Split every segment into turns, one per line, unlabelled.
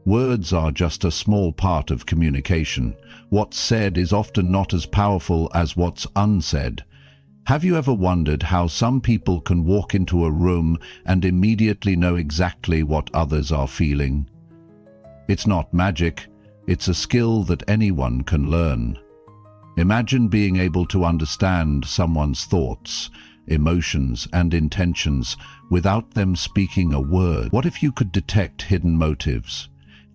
Words are just a small part of communication. What's said is often not as powerful as what's unsaid. Have you ever wondered how some people can walk into a room and immediately know exactly what others are feeling? It's not magic, it's a skill that anyone can learn. Imagine being able to understand someone's thoughts, emotions, and intentions without them speaking a word. What if you could detect hidden motives,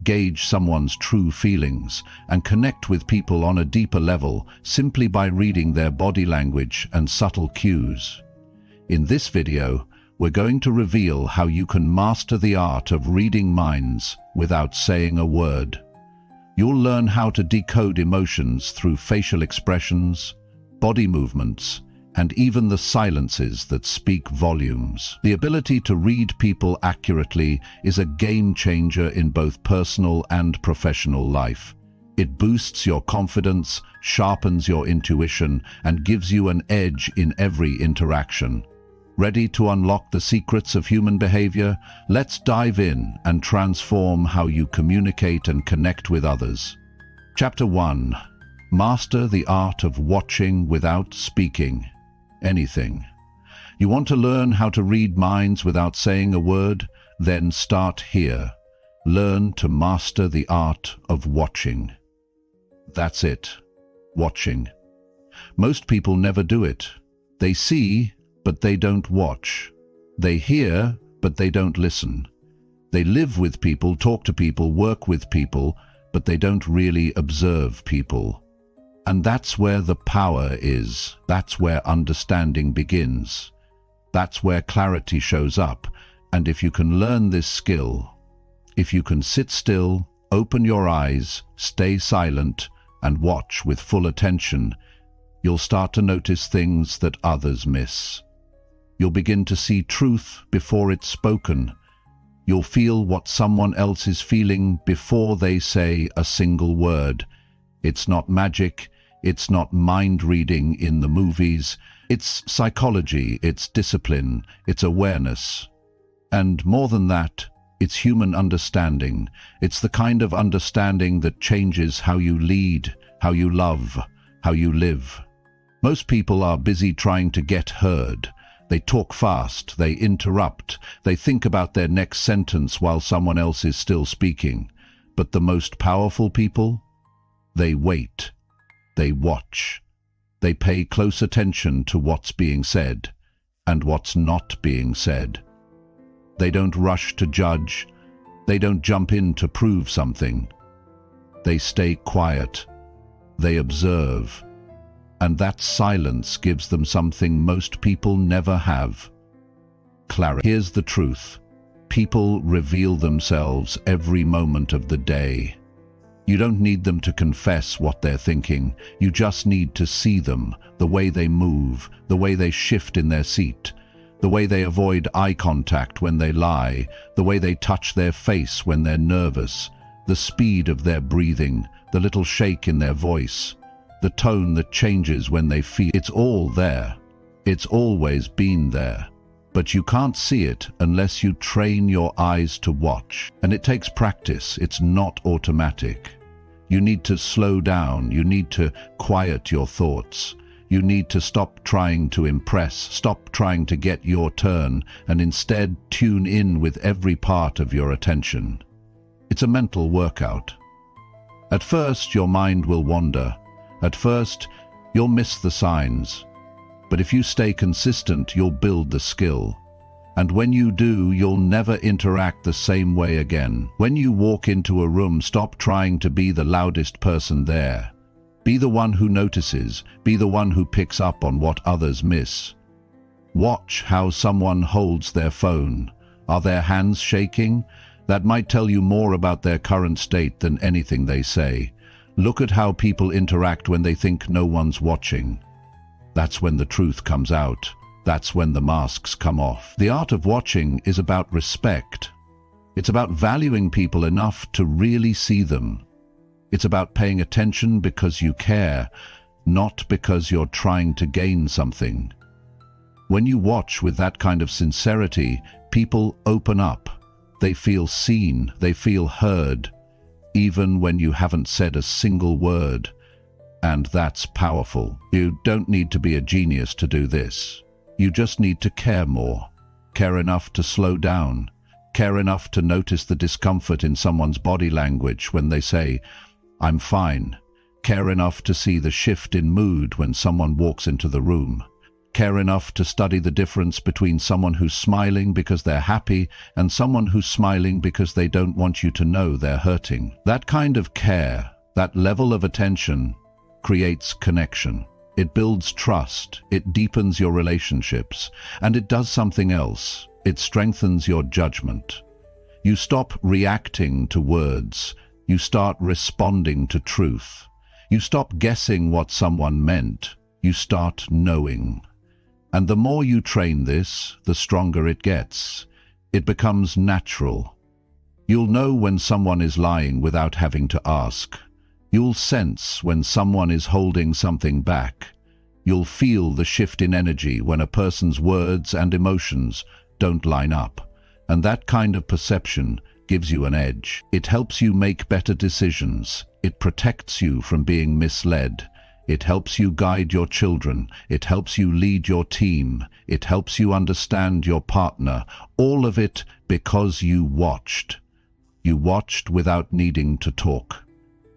gauge someone's true feelings, and connect with people on a deeper level simply by reading their body language and subtle cues? In this video, we're going to reveal how you can master the art of reading minds without saying a word. You'll learn how to decode emotions through facial expressions, body movements, and even the silences that speak volumes. The ability to read people accurately is a game changer in both personal and professional life. It boosts your confidence, sharpens your intuition, and gives you an edge in every interaction. Ready to unlock the secrets of human behavior? Let's dive in and transform how you communicate and connect with others. Chapter 1. Master the art of watching without speaking anything. You want to learn how to read minds without saying a word? Then start here. Learn to master the art of watching. That's it. Watching. Most people never do it. They see, but they don't watch. They hear, but they don't listen. They live with people, talk to people, work with people, but they don't really observe people. And that's where the power is. That's where understanding begins. That's where clarity shows up. And if you can learn this skill, if you can sit still, open your eyes, stay silent, and watch with full attention, you'll start to notice things that others miss. You'll begin to see truth before it's spoken. You'll feel what someone else is feeling before they say a single word. It's not magic. It's not mind reading in the movies. It's psychology. It's discipline. It's awareness. And more than that, it's human understanding. It's the kind of understanding that changes how you lead, how you love, how you live. Most people are busy trying to get heard. They talk fast, they interrupt, they think about their next sentence while someone else is still speaking. But the most powerful people? They wait. They watch. They pay close attention to what's being said and what's not being said. They don't rush to judge. They don't jump in to prove something. They stay quiet. They observe. And that silence gives them something most people never have: clarity. Here's the truth. People reveal themselves every moment of the day. You don't need them to confess what they're thinking. You just need to see them, the way they move, the way they shift in their seat, the way they avoid eye contact when they lie, the way they touch their face when they're nervous, the speed of their breathing, the little shake in their voice, the tone that changes when they feel. It's all there. It's always been there. But you can't see it unless you train your eyes to watch. And it takes practice. It's not automatic. You need to slow down. You need to quiet your thoughts. You need to stop trying to impress, stop trying to get your turn, and instead tune in with every part of your attention. It's a mental workout. At first, your mind will wander. At first, you'll miss the signs. But if you stay consistent, you'll build the skill. And when you do, you'll never interact the same way again. When you walk into a room, stop trying to be the loudest person there. Be the one who notices. Be the one who picks up on what others miss. Watch how someone holds their phone. Are their hands shaking? That might tell you more about their current state than anything they say. Look at how people interact when they think no one's watching. That's when the truth comes out. That's when the masks come off. The art of watching is about respect. It's about valuing people enough to really see them. It's about paying attention because you care, not because you're trying to gain something. When you watch with that kind of sincerity, people open up. They feel seen, they feel heard, even when you haven't said a single word. And that's powerful. You don't need to be a genius to do this. You just need to care more. Care enough to slow down. Care enough to notice the discomfort in someone's body language when they say, "I'm fine." Care enough to see the shift in mood when someone walks into the room. Care enough to study the difference between someone who's smiling because they're happy and someone who's smiling because they don't want you to know they're hurting. That kind of care, that level of attention, creates connection. It builds trust, it deepens your relationships, and it does something else. It strengthens your judgment. You stop reacting to words. You start responding to truth. You stop guessing what someone meant. You start knowing. And the more you train this, the stronger it gets. It becomes natural. You'll know when someone is lying without having to ask. You'll sense when someone is holding something back. You'll feel the shift in energy when a person's words and emotions don't line up. And that kind of perception gives you an edge. It helps you make better decisions. It protects you from being misled. It helps you guide your children. It helps you lead your team. It helps you understand your partner. All of it because you watched. You watched without needing to talk.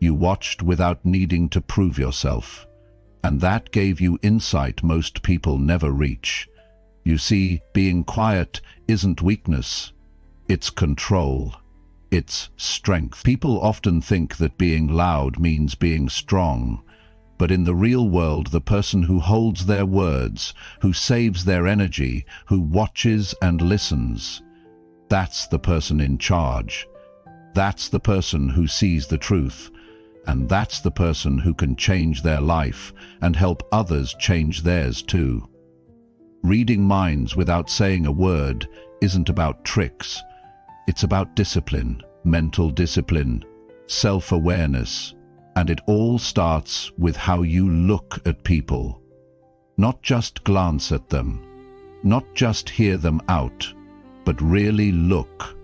You watched without needing to prove yourself. And that gave you insight most people never reach. You see, being quiet isn't weakness. It's control. It's strength. People often think that being loud means being strong. But in the real world, the person who holds their words, who saves their energy, who watches and listens, that's the person in charge. That's the person who sees the truth. And that's the person who can change their life and help others change theirs too. Reading minds without saying a word isn't about tricks. It's about discipline, mental discipline, self-awareness, and it all starts with how you look at people. Not just glance at them, not just hear them out, but really look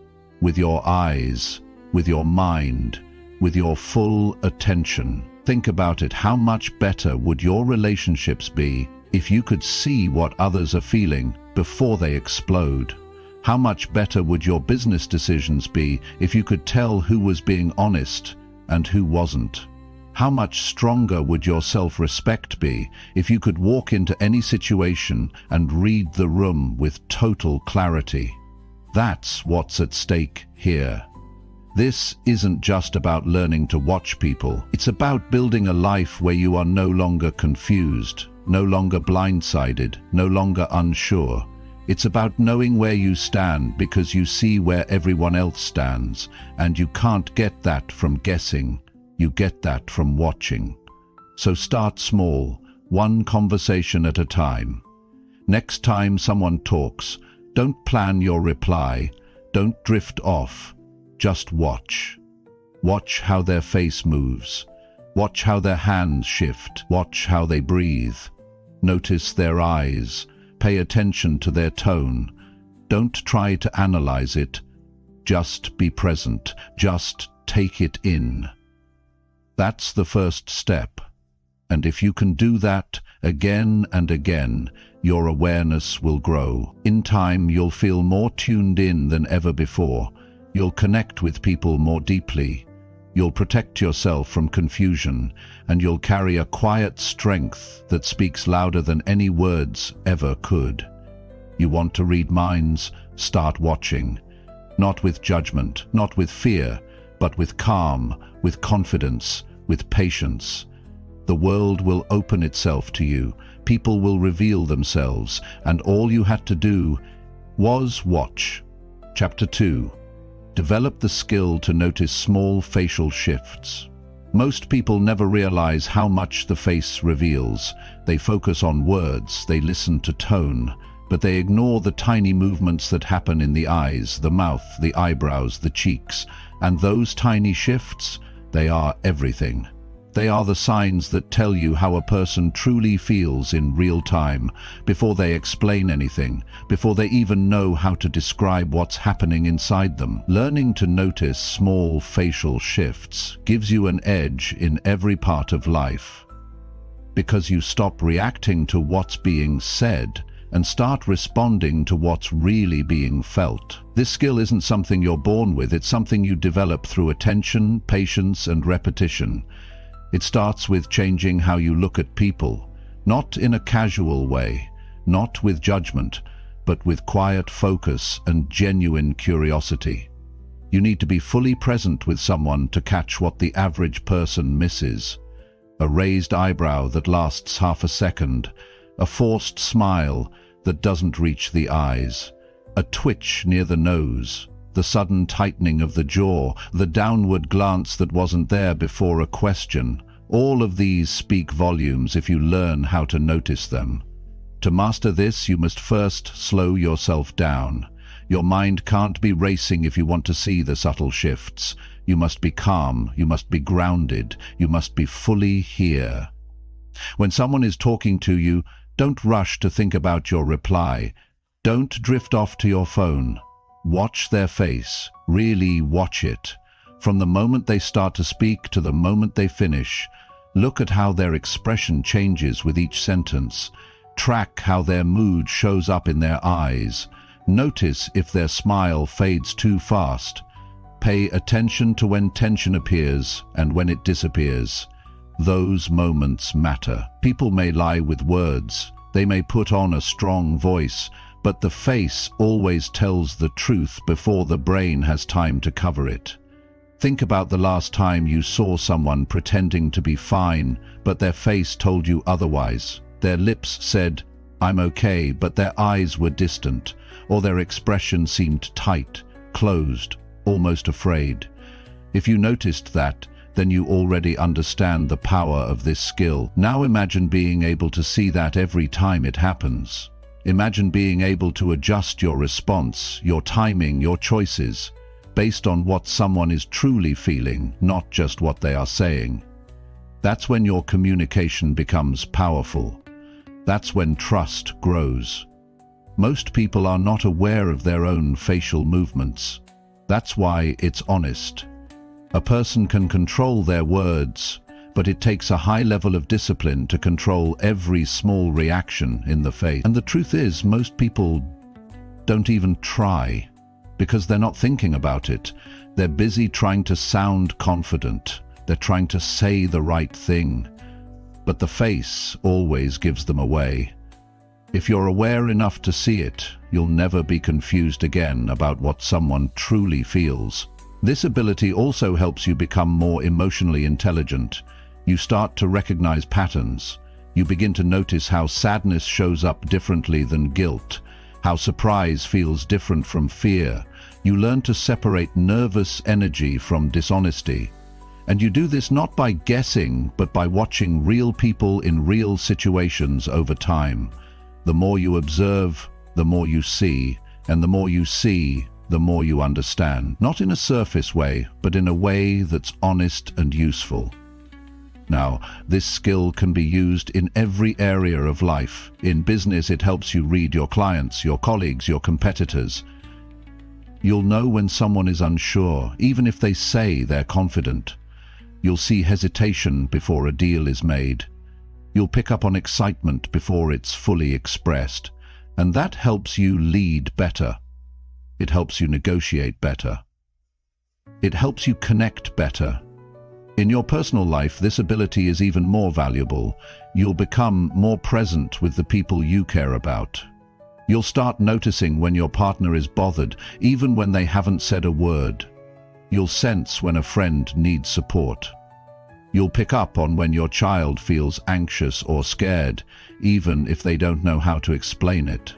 with your eyes, with your mind, with your full attention. Think about it. How much better would your relationships be if you could see what others are feeling before they explode? How much better would your business decisions be if you could tell who was being honest and who wasn't? How much stronger would your self-respect be if you could walk into any situation and read the room with total clarity? That's what's at stake here. This isn't just about learning to watch people. It's about building a life where you are no longer confused, no longer blindsided, no longer unsure. It's about knowing where you stand because you see where everyone else stands, and you can't get that from guessing. You get that from watching. So start small, one conversation at a time. Next time someone talks, don't plan your reply. Don't drift off. Just watch. Watch how their face moves. Watch how their hands shift. Watch how they breathe. Notice their eyes. Pay attention to their tone. Don't try to analyze it. Just be present. Just take it in. That's the first step. And if you can do that again and again, your awareness will grow. In time, you'll feel more tuned in than ever before. You'll connect with people more deeply. You'll protect yourself from confusion, and you'll carry a quiet strength that speaks louder than any words ever could. You want to read minds? Start watching. Not with judgment, not with fear, but with calm, with confidence, with patience. The world will open itself to you. People will reveal themselves, and all you had to do was watch. Chapter 2. Develop the skill to notice small facial shifts. Most people never realize how much the face reveals. They focus on words, they listen to tone, but they ignore the tiny movements that happen in the eyes, the mouth, the eyebrows, the cheeks. And those tiny shifts, they are everything. They are the signs that tell you how a person truly feels in real time, before they explain anything, before they even know how to describe what's happening inside them. Learning to notice small facial shifts gives you an edge in every part of life, because you stop reacting to what's being said and start responding to what's really being felt. This skill isn't something you're born with, it's something you develop through attention, patience, and repetition. It starts with changing how you look at people, not in a casual way, not with judgment, but with quiet focus and genuine curiosity. You need to be fully present with someone to catch what the average person misses. A raised eyebrow that lasts half a second, a forced smile that doesn't reach the eyes, a twitch near the nose, the sudden tightening of the jaw, the downward glance that wasn't there before a question. All of these speak volumes if you learn how to notice them. To master this, you must first slow yourself down. Your mind can't be racing if you want to see the subtle shifts. You must be calm, you must be grounded, you must be fully here. When someone is talking to you, don't rush to think about your reply. Don't drift off to your phone. Watch their face, really watch it. From the moment they start to speak to the moment they finish, look at how their expression changes with each sentence. Track how their mood shows up in their eyes. Notice if their smile fades too fast. Pay attention to when tension appears and when it disappears. Those moments matter. People may lie with words, they may put on a strong voice, but the face always tells the truth before the brain has time to cover it. Think about the last time you saw someone pretending to be fine, but their face told you otherwise. Their lips said, "I'm okay," but their eyes were distant, or their expression seemed tight, closed, almost afraid. If you noticed that, then you already understand the power of this skill. Now imagine being able to see that every time it happens. Imagine being able to adjust your response, your timing, your choices, based on what someone is truly feeling, not just what they are saying. That's when your communication becomes powerful. That's when trust grows. Most people are not aware of their own facial movements. That's why it's honest. A person can control their words, but it takes a high level of discipline to control every small reaction in the face. And the truth is, most people don't even try, because they're not thinking about it. They're busy trying to sound confident. They're trying to say the right thing. But the face always gives them away. If you're aware enough to see it, you'll never be confused again about what someone truly feels. This ability also helps you become more emotionally intelligent. You start to recognize patterns. You begin to notice how sadness shows up differently than guilt, how surprise feels different from fear. You learn to separate nervous energy from dishonesty. And you do this not by guessing, but by watching real people in real situations over time. The more you observe, the more you see, and the more you see, the more you understand. Not in a surface way, but in a way that's honest and useful. Now, this skill can be used in every area of life. In business, it helps you read your clients, your colleagues, your competitors. You'll know when someone is unsure, even if they say they're confident. You'll see hesitation before a deal is made. You'll pick up on excitement before it's fully expressed. And that helps you lead better. It helps you negotiate better. It helps you connect better. In your personal life, this ability is even more valuable. You'll become more present with the people you care about. You'll start noticing when your partner is bothered, even when they haven't said a word. You'll sense when a friend needs support. You'll pick up on when your child feels anxious or scared, even if they don't know how to explain it.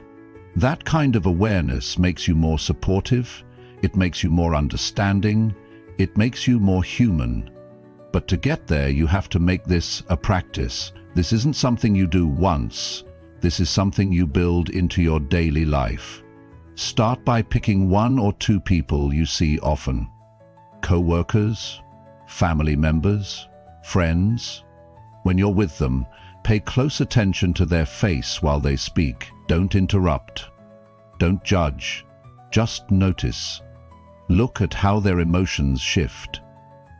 That kind of awareness makes you more supportive, it makes you more understanding, it makes you more human. But to get there, you have to make this a practice. This isn't something you do once. This is something you build into your daily life. Start by picking 1 or 2 people you see often. Co-workers, family members, friends. When you're with them, pay close attention to their face while they speak. Don't interrupt. Don't judge. Just notice. Look at how their emotions shift.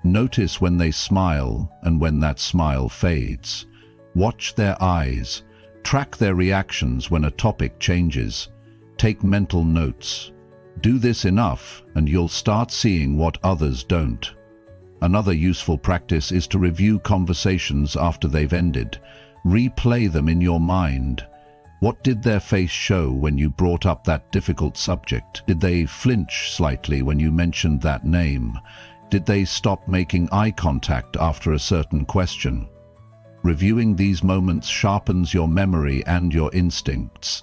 Notice when they smile and when that smile fades. Watch their eyes. Track their reactions when a topic changes. Take mental notes. Do this enough and you'll start seeing what others don't. Another useful practice is to review conversations after they've ended. Replay them in your mind. What did their face show when you brought up that difficult subject? Did they flinch slightly when you mentioned that name? Did they stop making eye contact after a certain question? Reviewing these moments sharpens your memory and your instincts.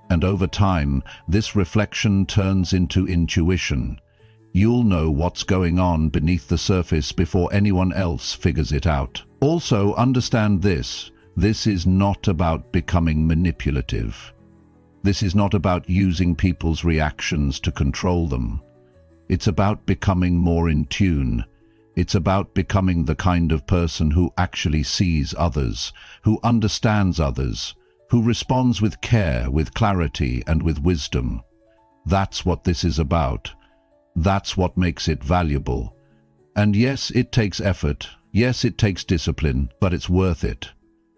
And over time, this reflection turns into intuition. You'll know what's going on beneath the surface before anyone else figures it out. Also, understand this. This is not about becoming manipulative. This is not about using people's reactions to control them. It's about becoming more in tune. It's about becoming the kind of person who actually sees others, who understands others, who responds with care, with clarity, and with wisdom. That's what this is about. That's what makes it valuable. And yes, it takes effort. Yes, it takes discipline, but it's worth it.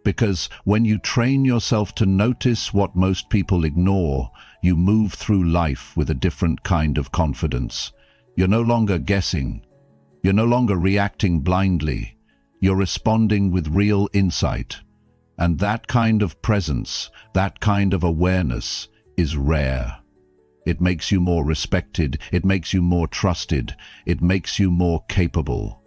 Because when you train yourself to notice what most people ignore, you move through life with a different kind of confidence. You're no longer guessing. You're no longer reacting blindly. You're responding with real insight. And that kind of presence, that kind of awareness, is rare. It makes you more respected. It makes you more trusted. It makes you more capable.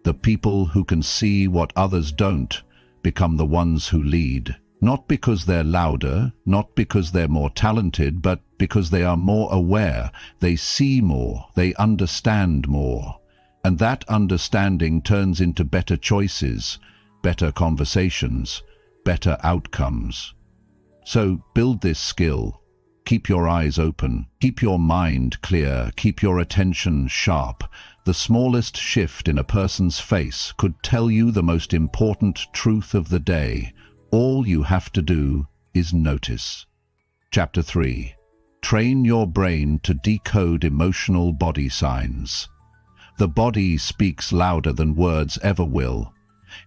The people who can see what others don't become the ones who lead. Not because they're louder, not because they're more talented, but because they are more aware. They see more. They understand more. And that understanding turns into better choices, better conversations, better outcomes. So build this skill. Keep your eyes open. Keep your mind clear. Keep your attention sharp. The smallest shift in a person's face could tell you the most important truth of the day. All you have to do is notice. Chapter 3. Train your brain to decode emotional body signs. The body speaks louder than words ever will.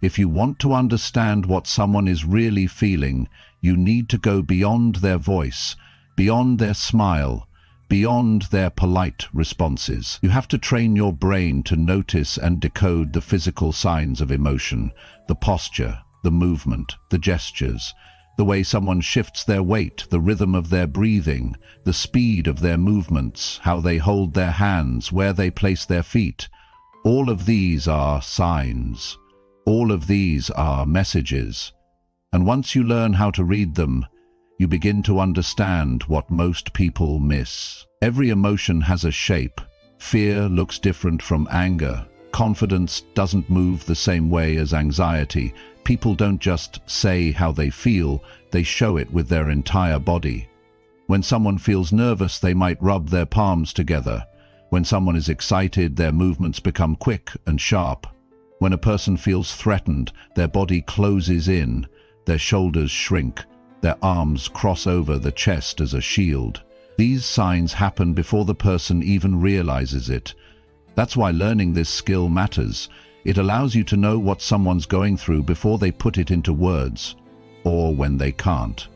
If you want to understand what someone is really feeling, you need to go beyond their voice, beyond their smile, beyond their polite responses. You have to train your brain to notice and decode the physical signs of emotion, the posture, the movement, the gestures, the way someone shifts their weight, the rhythm of their breathing, the speed of their movements, how they hold their hands, where they place their feet. All of these are signs. All of these are messages. And once you learn how to read them, you begin to understand what most people miss. Every emotion has a shape. Fear looks different from anger. Confidence doesn't move the same way as anxiety. People don't just say how they feel, they show it with their entire body. When someone feels nervous, they might rub their palms together. When someone is excited, their movements become quick and sharp. When a person feels threatened, their body closes in, their shoulders shrink, their arms cross over the chest as a shield. These signs happen before the person even realizes it. That's why learning this skill matters. It allows you to know what someone's going through before they put it into words, or when they can't.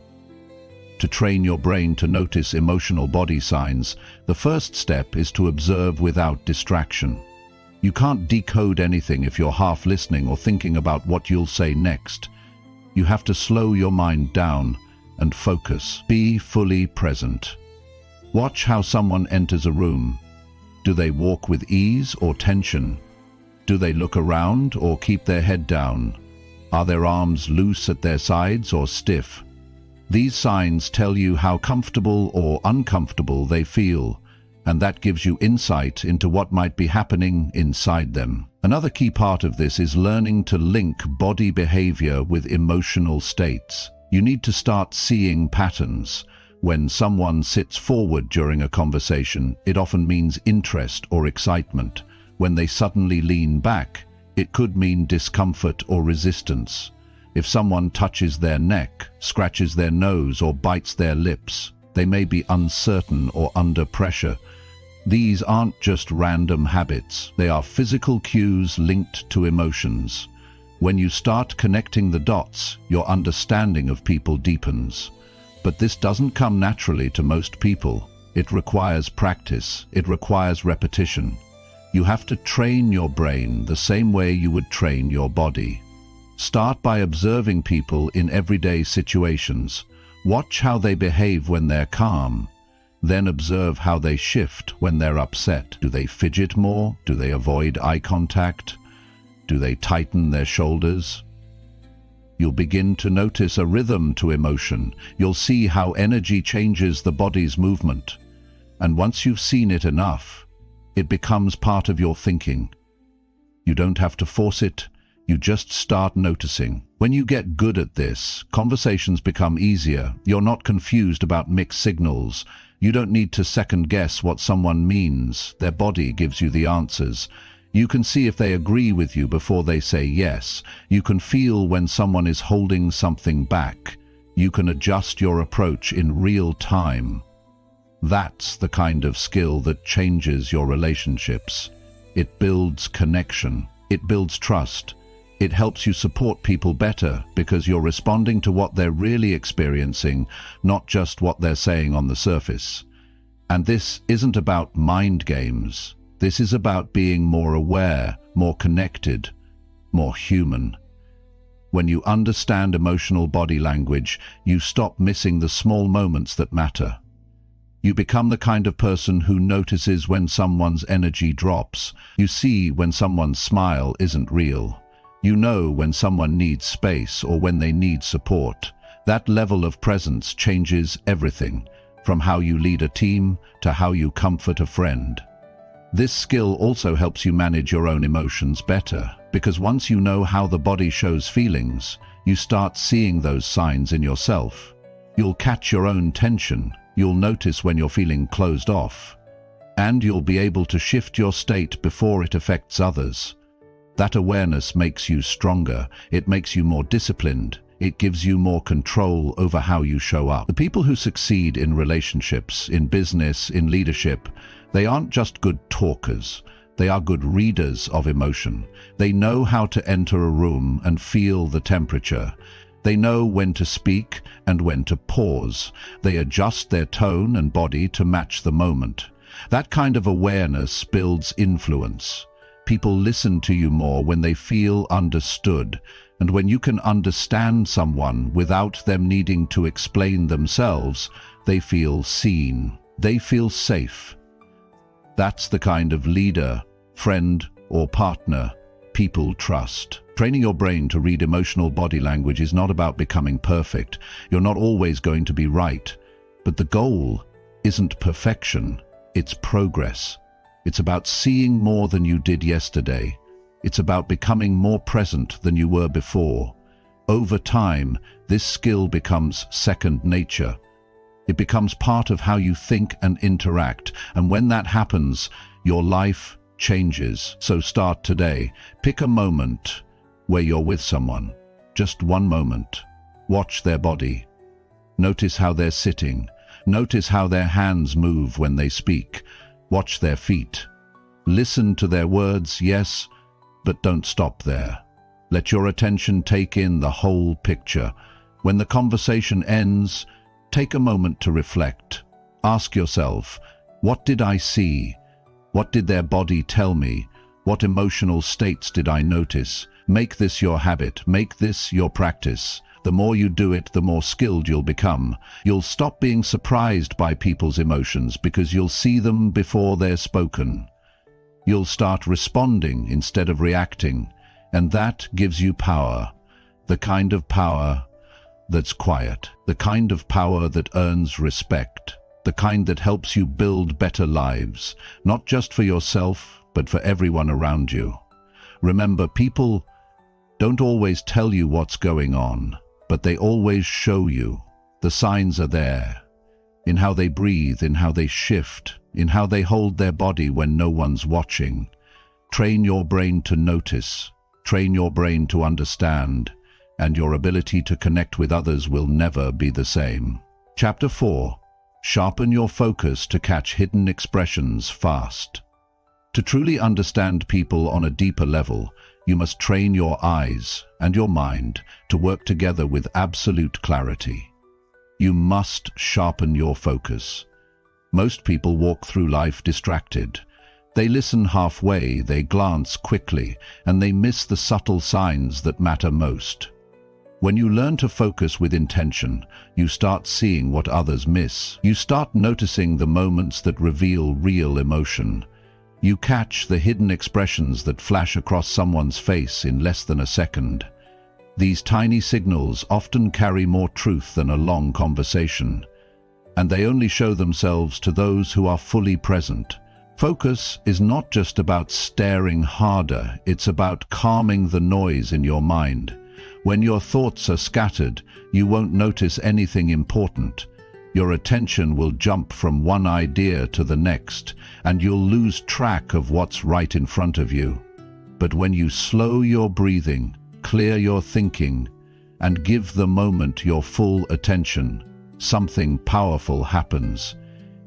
To train your brain to notice emotional body signs, the first step is to observe without distraction. You can't decode anything if you're half listening or thinking about what you'll say next. You have to slow your mind down and focus. Be fully present. Watch how someone enters a room. Do they walk with ease or tension? Do they look around or keep their head down? Are their arms loose at their sides or stiff? These signs tell you how comfortable or uncomfortable they feel, and that gives you insight into what might be happening inside them. Another key part of this is learning to link body behavior with emotional states. You need to start seeing patterns. When someone sits forward during a conversation, it often means interest or excitement. When they suddenly lean back, It could mean discomfort or resistance. If someone touches their neck, scratches their nose, or bites their lips, they may be uncertain or under pressure. These aren't just random habits. They are physical cues linked to emotions. When you start connecting the dots, your understanding of people deepens. But this doesn't come naturally to most people. It requires practice. It requires repetition. You have to train your brain the same way you would train your body. Start by observing people in everyday situations. Watch how they behave when they're calm. Then observe how they shift when they're upset. Do they fidget more? Do they avoid eye contact? Do they tighten their shoulders? You'll begin to notice a rhythm to emotion. You'll see how energy changes the body's movement. And once you've seen it enough, it becomes part of your thinking. You don't have to force it. You just start noticing. When you get good at this, conversations become easier. You're not confused about mixed signals. You don't need to second guess what someone means. Their body gives you the answers. You can see if they agree with you before they say yes. You can feel when someone is holding something back. You can adjust your approach in real time. That's the kind of skill that changes your relationships. It builds connection. It builds trust. It helps you support people better because you're responding to what they're really experiencing, not just what they're saying on the surface. And this isn't about mind games. This is about being more aware, more connected, more human. When you understand emotional body language, you stop missing the small moments that matter. You become the kind of person who notices when someone's energy drops. You see when someone's smile isn't real. You know when someone needs space or when they need support. That level of presence changes everything, from how you lead a team to how you comfort a friend. This skill also helps you manage your own emotions better, because once you know how the body shows feelings, you start seeing those signs in yourself. You'll catch your own tension, you'll notice when you're feeling closed off, and you'll be able to shift your state before it affects others. That awareness makes you stronger, it makes you more disciplined, it gives you more control over how you show up. The people who succeed in relationships, in business, in leadership, they aren't just good talkers, they are good readers of emotion. They know how to enter a room and feel the temperature. They know when to speak and when to pause. They adjust their tone and body to match the moment. That kind of awareness builds influence. People listen to you more when they feel understood, and when you can understand someone without them needing to explain themselves, they feel seen. They feel safe. That's the kind of leader, friend, or partner people trust. Training your brain to read emotional body language is not about becoming perfect. You're not always going to be right. But the goal isn't perfection, it's progress. It's about seeing more than you did yesterday. It's about becoming more present than you were before. Over time, this skill becomes second nature. It becomes part of how you think and interact, and when that happens, your life changes. So start today. Pick a moment where you're with someone. Just one moment. Watch their body. Notice how they're sitting. Notice how their hands move when they speak. Watch their feet. Listen to their words, yes, but don't stop there. Let your attention take in the whole picture. When the conversation ends, take a moment to reflect. Ask yourself, what did I see? What did their body tell me? What emotional states did I notice? Make this your habit. Make this your practice. The more you do it, the more skilled you'll become. You'll stop being surprised by people's emotions because you'll see them before they're spoken. You'll start responding instead of reacting, and that gives you power. The kind of power that's quiet, the kind of power that earns respect, the kind that helps you build better lives, not just for yourself, but for everyone around you. Remember, people don't always tell you what's going on, but they always show you. The signs are there, in how they breathe, in how they shift, in how they hold their body when no one's watching. Train your brain to notice, train your brain to understand, and your ability to connect with others will never be the same. Chapter 4. Sharpen your focus to catch hidden expressions fast. To truly understand people on a deeper level, you must train your eyes and your mind to work together with absolute clarity. You must sharpen your focus. Most people walk through life distracted. They listen halfway, they glance quickly, and they miss the subtle signs that matter most. When you learn to focus with intention, you start seeing what others miss. You start noticing the moments that reveal real emotion. You catch the hidden expressions that flash across someone's face in less than a second. These tiny signals often carry more truth than a long conversation, and they only show themselves to those who are fully present. Focus is not just about staring harder, it's about calming the noise in your mind. When your thoughts are scattered, you won't notice anything important. Your attention will jump from one idea to the next, and you'll lose track of what's right in front of you. But when you slow your breathing, clear your thinking, and give the moment your full attention, something powerful happens.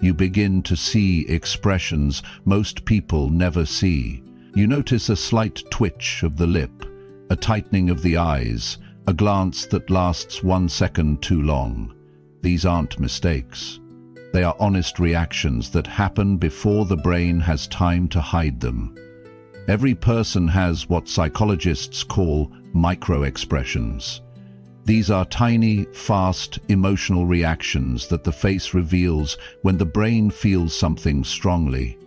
You begin to see expressions most people never see. You notice a slight twitch of the lip, a tightening of the eyes, a glance that lasts 1 second too long. These aren't mistakes. They are honest reactions that happen before the brain has time to hide them. Every person has what psychologists call micro-expressions. These are tiny, fast, emotional reactions that the face reveals when the brain feels something strongly.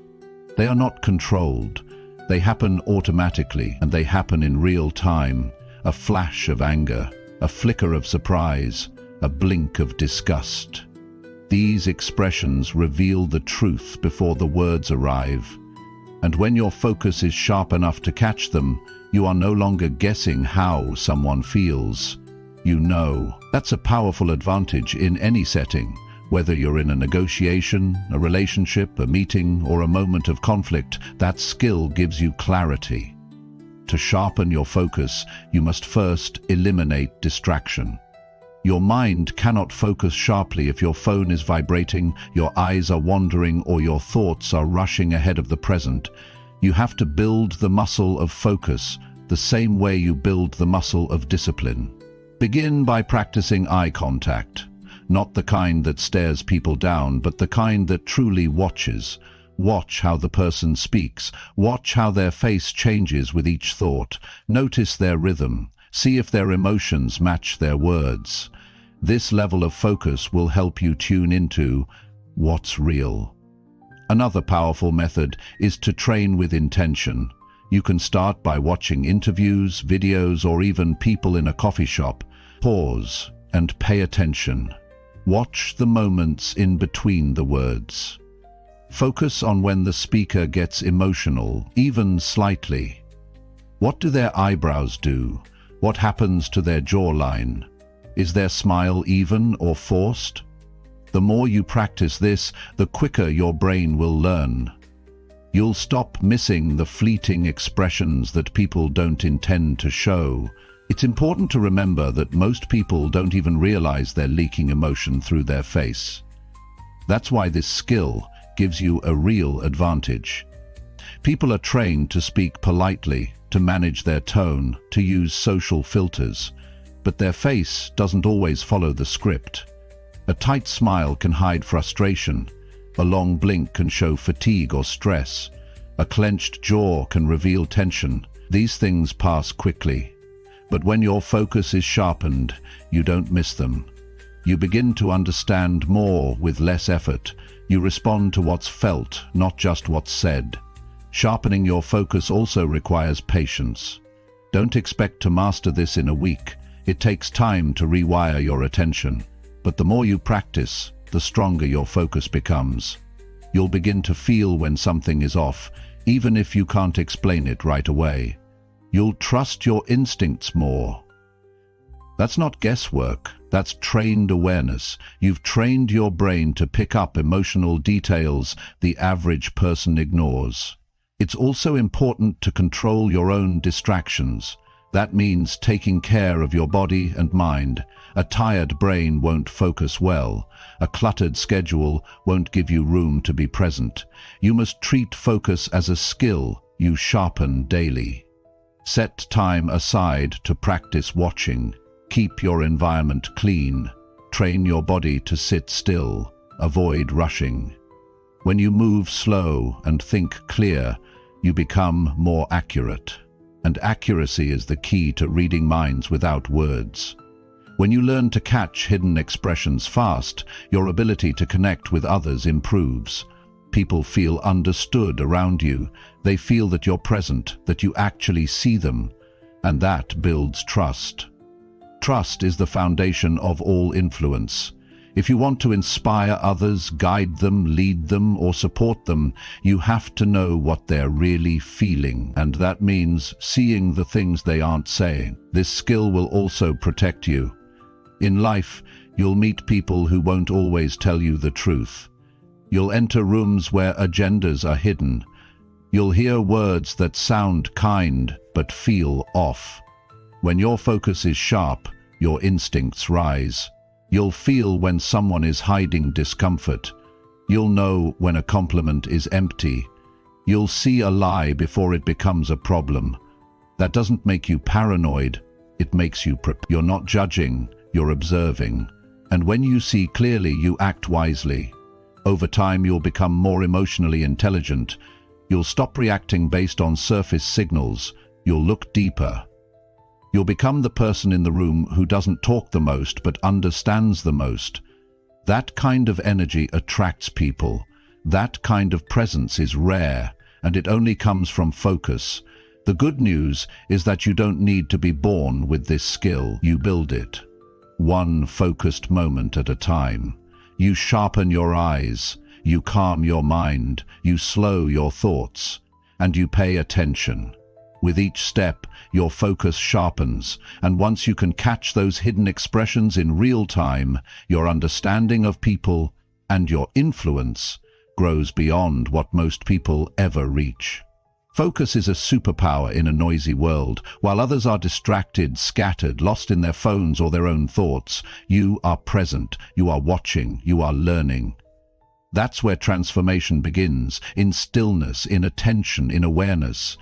They are not controlled. They happen automatically, and they happen in real time. A flash of anger, a flicker of surprise, a blink of disgust. These expressions reveal the truth before the words arrive. And when your focus is sharp enough to catch them, you are no longer guessing how someone feels. You know. That's a powerful advantage in any setting. Whether you're in a negotiation, a relationship, a meeting, or a moment of conflict, that skill gives you clarity. To sharpen your focus, you must first eliminate distraction. Your mind cannot focus sharply if your phone is vibrating, your eyes are wandering, or your thoughts are rushing ahead of the present. You have to build the muscle of focus the same way you build the muscle of discipline. Begin by practicing eye contact. Not the kind that stares people down, but the kind that truly watches. Watch how the person speaks. Watch how their face changes with each thought. Notice their rhythm. See if their emotions match their words. This level of focus will help you tune into what's real. Another powerful method is to train with intention. You can start by watching interviews, videos, or even people in a coffee shop. Pause and pay attention. Watch the moments in between the words. Focus on when the speaker gets emotional, even slightly. What do their eyebrows do? What happens to their jawline? Is their smile even or forced? The more you practice this, the quicker your brain will learn. You'll stop missing the fleeting expressions that people don't intend to show. It's important to remember that most people don't even realize they're leaking emotion through their face. That's why this skill gives you a real advantage. People are trained to speak politely, to manage their tone, to use social filters, but their face doesn't always follow the script. A tight smile can hide frustration. A long blink can show fatigue or stress. A clenched jaw can reveal tension. These things pass quickly. But when your focus is sharpened, you don't miss them. You begin to understand more with less effort. You respond to what's felt, not just what's said. Sharpening your focus also requires patience. Don't expect to master this in a week. It takes time to rewire your attention. But the more you practice, the stronger your focus becomes. You'll begin to feel when something is off, even if you can't explain it right away. You'll trust your instincts more. That's not guesswork, that's trained awareness. You've trained your brain to pick up emotional details the average person ignores. It's also important to control your own distractions. That means taking care of your body and mind. A tired brain won't focus well. A cluttered schedule won't give you room to be present. You must treat focus as a skill you sharpen daily. Set time aside to practice watching. Keep your environment clean. Train your body to sit still. Avoid rushing. When you move slow and think clear, you become more accurate. And accuracy is the key to reading minds without words. When you learn to catch hidden expressions fast, your ability to connect with others improves. People feel understood around you. They feel that you're present, that you actually see them, and that builds trust. Trust is the foundation of all influence. If you want to inspire others, guide them, lead them, or support them, you have to know what they're really feeling, and that means seeing the things they aren't saying. This skill will also protect you. In life, you'll meet people who won't always tell you the truth. You'll enter rooms where agendas are hidden. You'll hear words that sound kind but feel off. When your focus is sharp, your instincts rise. You'll feel when someone is hiding discomfort. You'll know when a compliment is empty. You'll see a lie before it becomes a problem. That doesn't make you paranoid, it makes you You're not judging, you're observing. And when you see clearly, you act wisely. Over time, you'll become more emotionally intelligent. You'll stop reacting based on surface signals. You'll look deeper. You'll become the person in the room who doesn't talk the most but understands the most. That kind of energy attracts people. That kind of presence is rare, and it only comes from focus. The good news is that you don't need to be born with this skill. You build it. One focused moment at a time. You sharpen your eyes. You calm your mind. You slow your thoughts. And you pay attention. With each step, your focus sharpens, and once you can catch those hidden expressions in real time, your understanding of people and your influence grows beyond what most people ever reach. Focus is a superpower in a noisy world. While others are distracted, scattered, lost in their phones or their own thoughts, you are present, you are watching, you are learning. That's where transformation begins, in stillness, in attention, in awareness.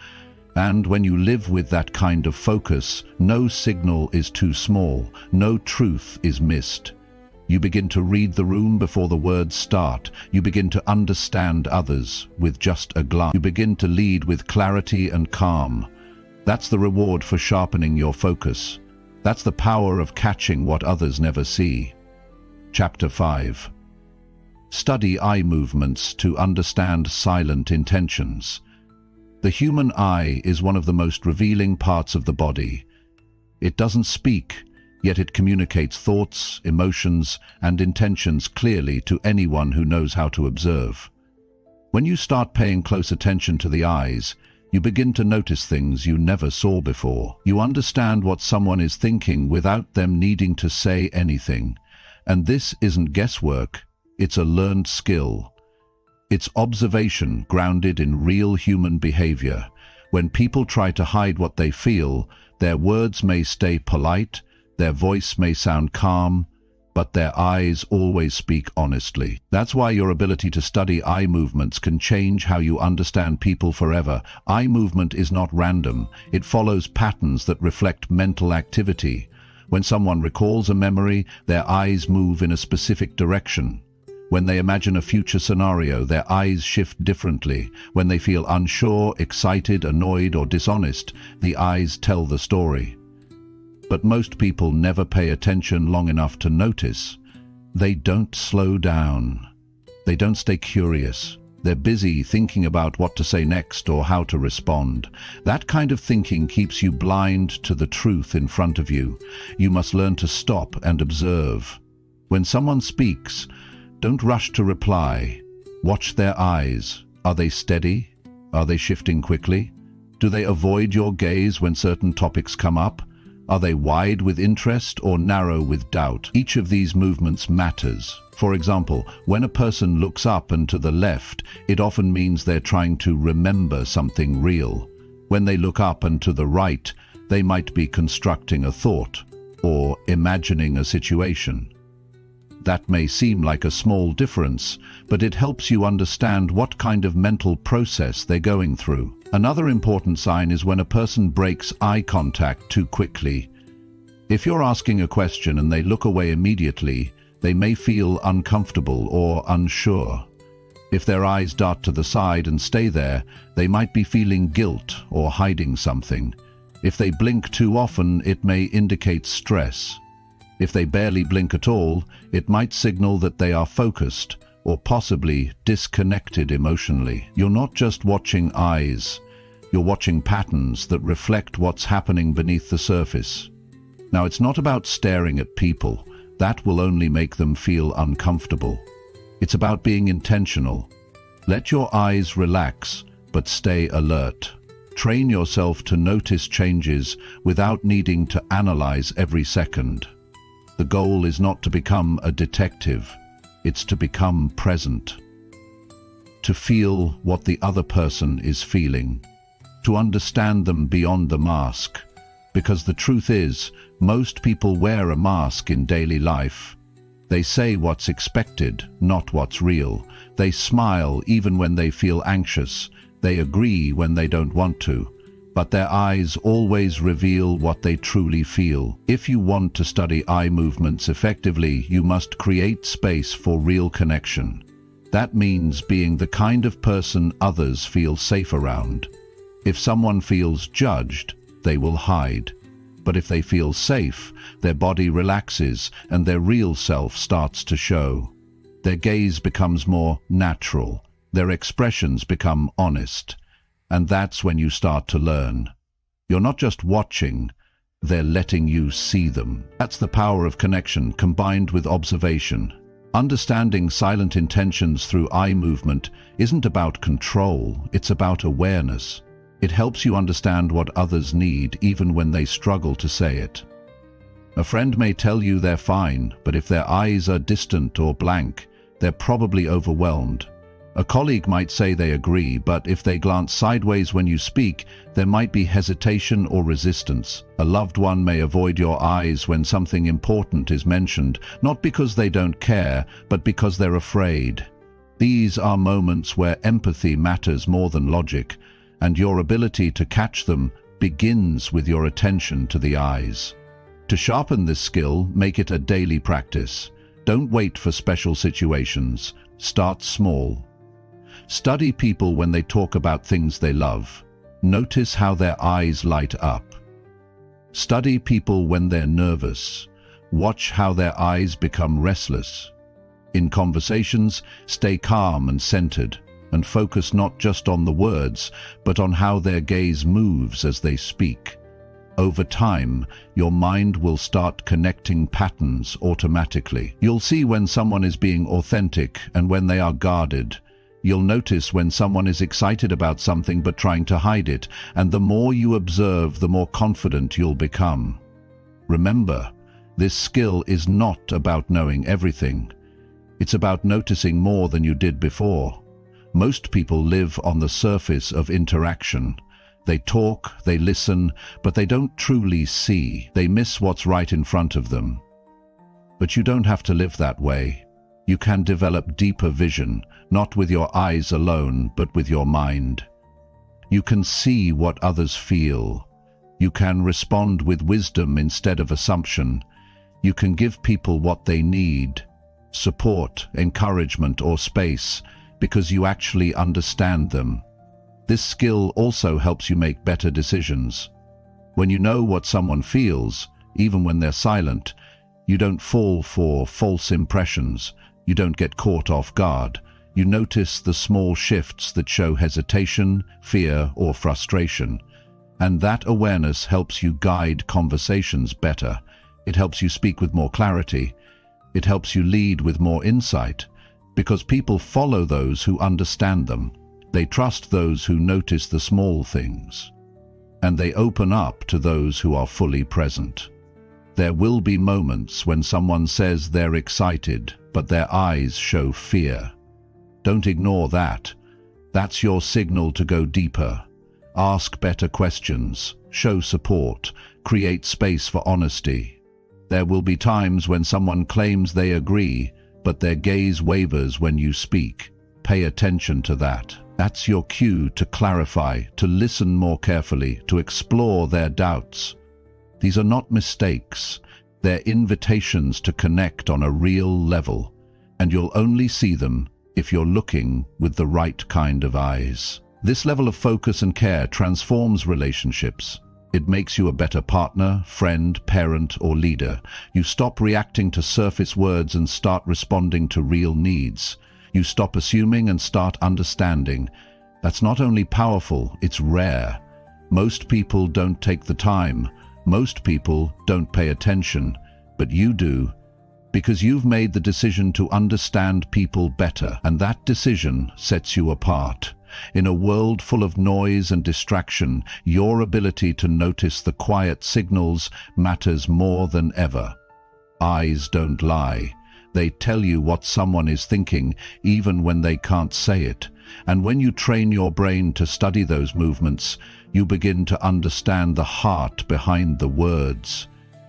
And when you live with that kind of focus, no signal is too small, no truth is missed. You begin to read the room before the words start. You begin to understand others with just a glance. You begin to lead with clarity and calm. That's the reward for sharpening your focus. That's the power of catching what others never see. Chapter 5. Study eye movements to understand silent intentions. The human eye is one of the most revealing parts of the body. It doesn't speak, yet it communicates thoughts, emotions, and intentions clearly to anyone who knows how to observe. When you start paying close attention to the eyes, you begin to notice things you never saw before. You understand what someone is thinking without them needing to say anything. And this isn't guesswork, it's a learned skill. It's observation grounded in real human behavior. When people try to hide what they feel, their words may stay polite, their voice may sound calm, but their eyes always speak honestly. That's why your ability to study eye movements can change how you understand people forever. Eye movement is not random. It follows patterns that reflect mental activity. When someone recalls a memory, their eyes move in a specific direction. When they imagine a future scenario, their eyes shift differently. When they feel unsure, excited, annoyed, or dishonest, the eyes tell the story. But most people never pay attention long enough to notice. They don't slow down. They don't stay curious. They're busy thinking about what to say next or how to respond. That kind of thinking keeps you blind to the truth in front of you. You must learn to stop and observe. When someone speaks, don't rush to reply. Watch their eyes. Are they steady? Are they shifting quickly? Do they avoid your gaze when certain topics come up? Are they wide with interest or narrow with doubt? Each of these movements matters. For example, when a person looks up and to the left, it often means they're trying to remember something real. When they look up and to the right, They might be constructing a thought or imagining a situation. That may seem like a small difference, but it helps you understand what kind of mental process they're going through. Another important sign is when a person breaks eye contact too quickly. If you're asking a question and they look away immediately, they may feel uncomfortable or unsure. If their eyes dart to the side and stay there, they might be feeling guilt or hiding something. If they blink too often, it may indicate stress. If they barely blink at all, it might signal that they are focused or possibly disconnected emotionally. You're not just watching eyes, you're watching patterns that reflect what's happening beneath the surface. Now, it's not about staring at people. That will only make them feel uncomfortable. It's about being intentional. Let your eyes relax, but stay alert. Train yourself to notice changes without needing to analyze every second. The goal is not to become a detective, it's to become present. To feel what the other person is feeling. To understand them beyond the mask. Because the truth is, most people wear a mask in daily life. They say what's expected, not what's real. They smile even when they feel anxious. They agree when they don't want to. But their eyes always reveal what they truly feel. If you want to study eye movements effectively, you must create space for real connection. That means being the kind of person others feel safe around. If someone feels judged, they will hide. But if they feel safe, their body relaxes and their real self starts to show. Their gaze becomes more natural. Their expressions become honest. And that's when you start to learn. You're not just watching, they're letting you see them. That's the power of connection combined with observation. Understanding silent intentions through eye movement isn't about control, it's about awareness. It helps you understand what others need even when they struggle to say it. A friend may tell you they're fine, but if their eyes are distant or blank, they're probably overwhelmed. A colleague might say they agree, but if they glance sideways when you speak, there might be hesitation or resistance. A loved one may avoid your eyes when something important is mentioned, not because they don't care, but because they're afraid. These are moments where empathy matters more than logic, and your ability to catch them begins with your attention to the eyes. To sharpen this skill, make it a daily practice. Don't wait for special situations. Start small. Study people when they talk about things they love. Notice how their eyes light up. Study people when they're nervous. Watch how their eyes become restless. In conversations, stay calm and centered, and focus not just on the words, but on how their gaze moves as they speak. Over time, your mind will start connecting patterns automatically. You'll see when someone is being authentic and when they are guarded. You'll notice when someone is excited about something but trying to hide it, and the more you observe, the more confident you'll become. Remember, this skill is not about knowing everything. It's about noticing more than you did before. Most people live on the surface of interaction. They talk, they listen, but they don't truly see. They miss what's right in front of them. But you don't have to live that way. You can develop deeper vision, not with your eyes alone, but with your mind. You can see what others feel. You can respond with wisdom instead of assumption. You can give people what they need, support, encouragement, or space, because you actually understand them. This skill also helps you make better decisions. When you know what someone feels, even when they're silent, you don't fall for false impressions. You don't get caught off guard. You notice the small shifts that show hesitation, fear, or frustration. And that awareness helps you guide conversations better. It helps you speak with more clarity. It helps you lead with more insight. Because people follow those who understand them. They trust those who notice the small things. And they open up to those who are fully present. There will be moments when someone says they're excited, but their eyes show fear. Don't ignore that. That's your signal to go deeper. Ask better questions, show support, create space for honesty. There will be times when someone claims they agree, but their gaze wavers when you speak. Pay attention to that. That's your cue to clarify, to listen more carefully, to explore their doubts. These are not mistakes. They're invitations to connect on a real level, and you'll only see them if you're looking with the right kind of eyes. This level of focus and care transforms relationships. It makes you a better partner, friend, parent, or leader. You stop reacting to surface words and start responding to real needs. You stop assuming and start understanding. That's not only powerful, it's rare. Most people don't take the time. Most people don't pay attention. But you do, because you've made the decision to understand people better, and that decision sets you apart. In a world full of noise and distraction, your ability to notice the quiet signals matters more than ever. Eyes don't lie. They tell you what someone is thinking, even when they can't say it. And when you train your brain to study those movements, you begin to understand the heart behind the words.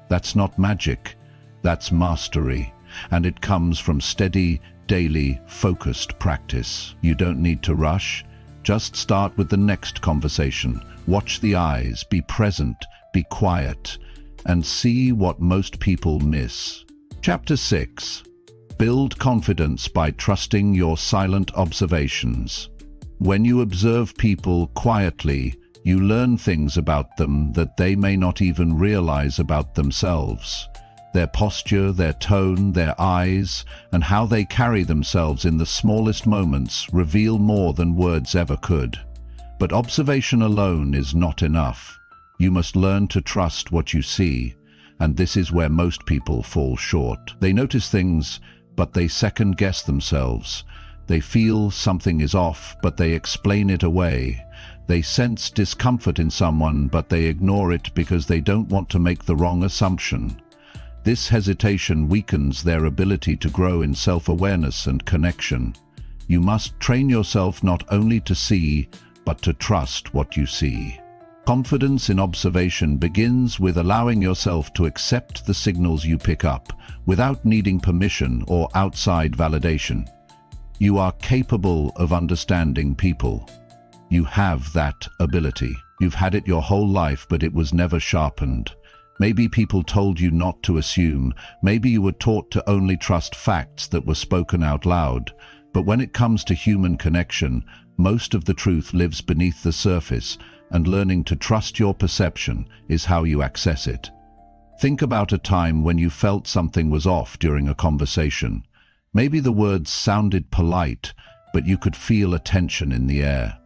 That's not magic. That's mastery. And it comes from steady, daily, focused practice. You don't need to rush. Just start with the next conversation. Watch the eyes, be present, be quiet, and see what most people miss. Chapter 6. Build confidence by trusting your silent observations. When you observe people quietly, you learn things about them that they may not even realize about themselves. Their posture, their tone, their eyes, and how they carry themselves in the smallest moments reveal more than words ever could. But observation alone is not enough. You must learn to trust what you see, and this is where most people fall short. They notice things, but they second-guess themselves. They feel something is off, but they explain it away. They sense discomfort in someone, but they ignore it because they don't want to make the wrong assumption. This hesitation weakens their ability to grow in self-awareness and connection. You must train yourself not only to see, but to trust what you see. Confidence in observation begins with allowing yourself to accept the signals you pick up, without needing permission or outside validation. You are capable of understanding people. You have that ability. You've had it your whole life, but it was never sharpened. Maybe people told you not to assume. Maybe you were taught to only trust facts that were spoken out loud. But when it comes to human connection, most of the truth lives beneath the surface, and learning to trust your perception is how you access it. Think about a time when you felt something was off during a conversation. Maybe the words sounded polite, but you could feel a tension in the air.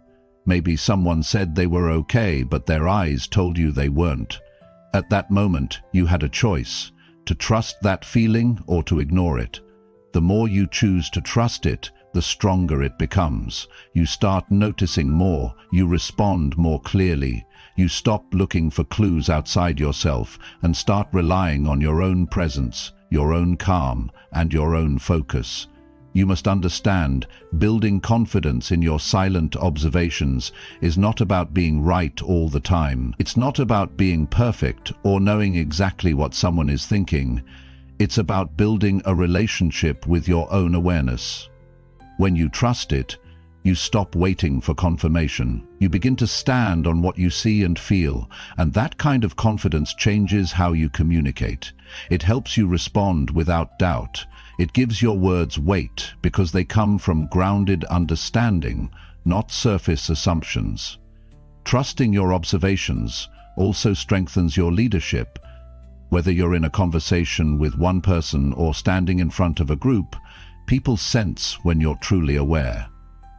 Maybe someone said they were okay, but their eyes told you they weren't. At that moment, you had a choice, to trust that feeling or to ignore it. The more you choose to trust it, the stronger it becomes. You start noticing more, you respond more clearly. You stop looking for clues outside yourself and start relying on your own presence, your own calm, and your own focus. You must understand, building confidence in your silent observations is not about being right all the time. It's not about being perfect or knowing exactly what someone is thinking. It's about building a relationship with your own awareness. When you trust it, you stop waiting for confirmation. You begin to stand on what you see and feel, and that kind of confidence changes how you communicate. It helps you respond without doubt. It gives your words weight because they come from grounded understanding, not surface assumptions. Trusting your observations also strengthens your leadership. Whether you're in a conversation with one person or standing in front of a group, people sense when you're truly aware.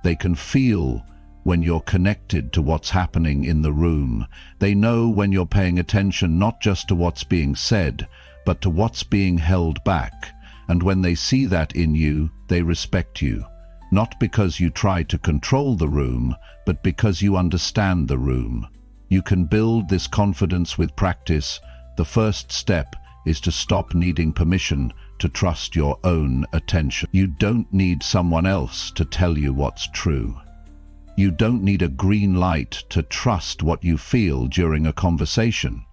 They can feel when you're connected to what's happening in the room. They know when you're paying attention not just to what's being said, but to what's being held back. And when they see that in you, they respect you. Not because you try to control the room, but because you understand the room. You can build this confidence with practice. The first step is to stop needing permission to trust your own attention. You don't need someone else to tell you what's true. You don't need a green light to trust what you feel during a conversation.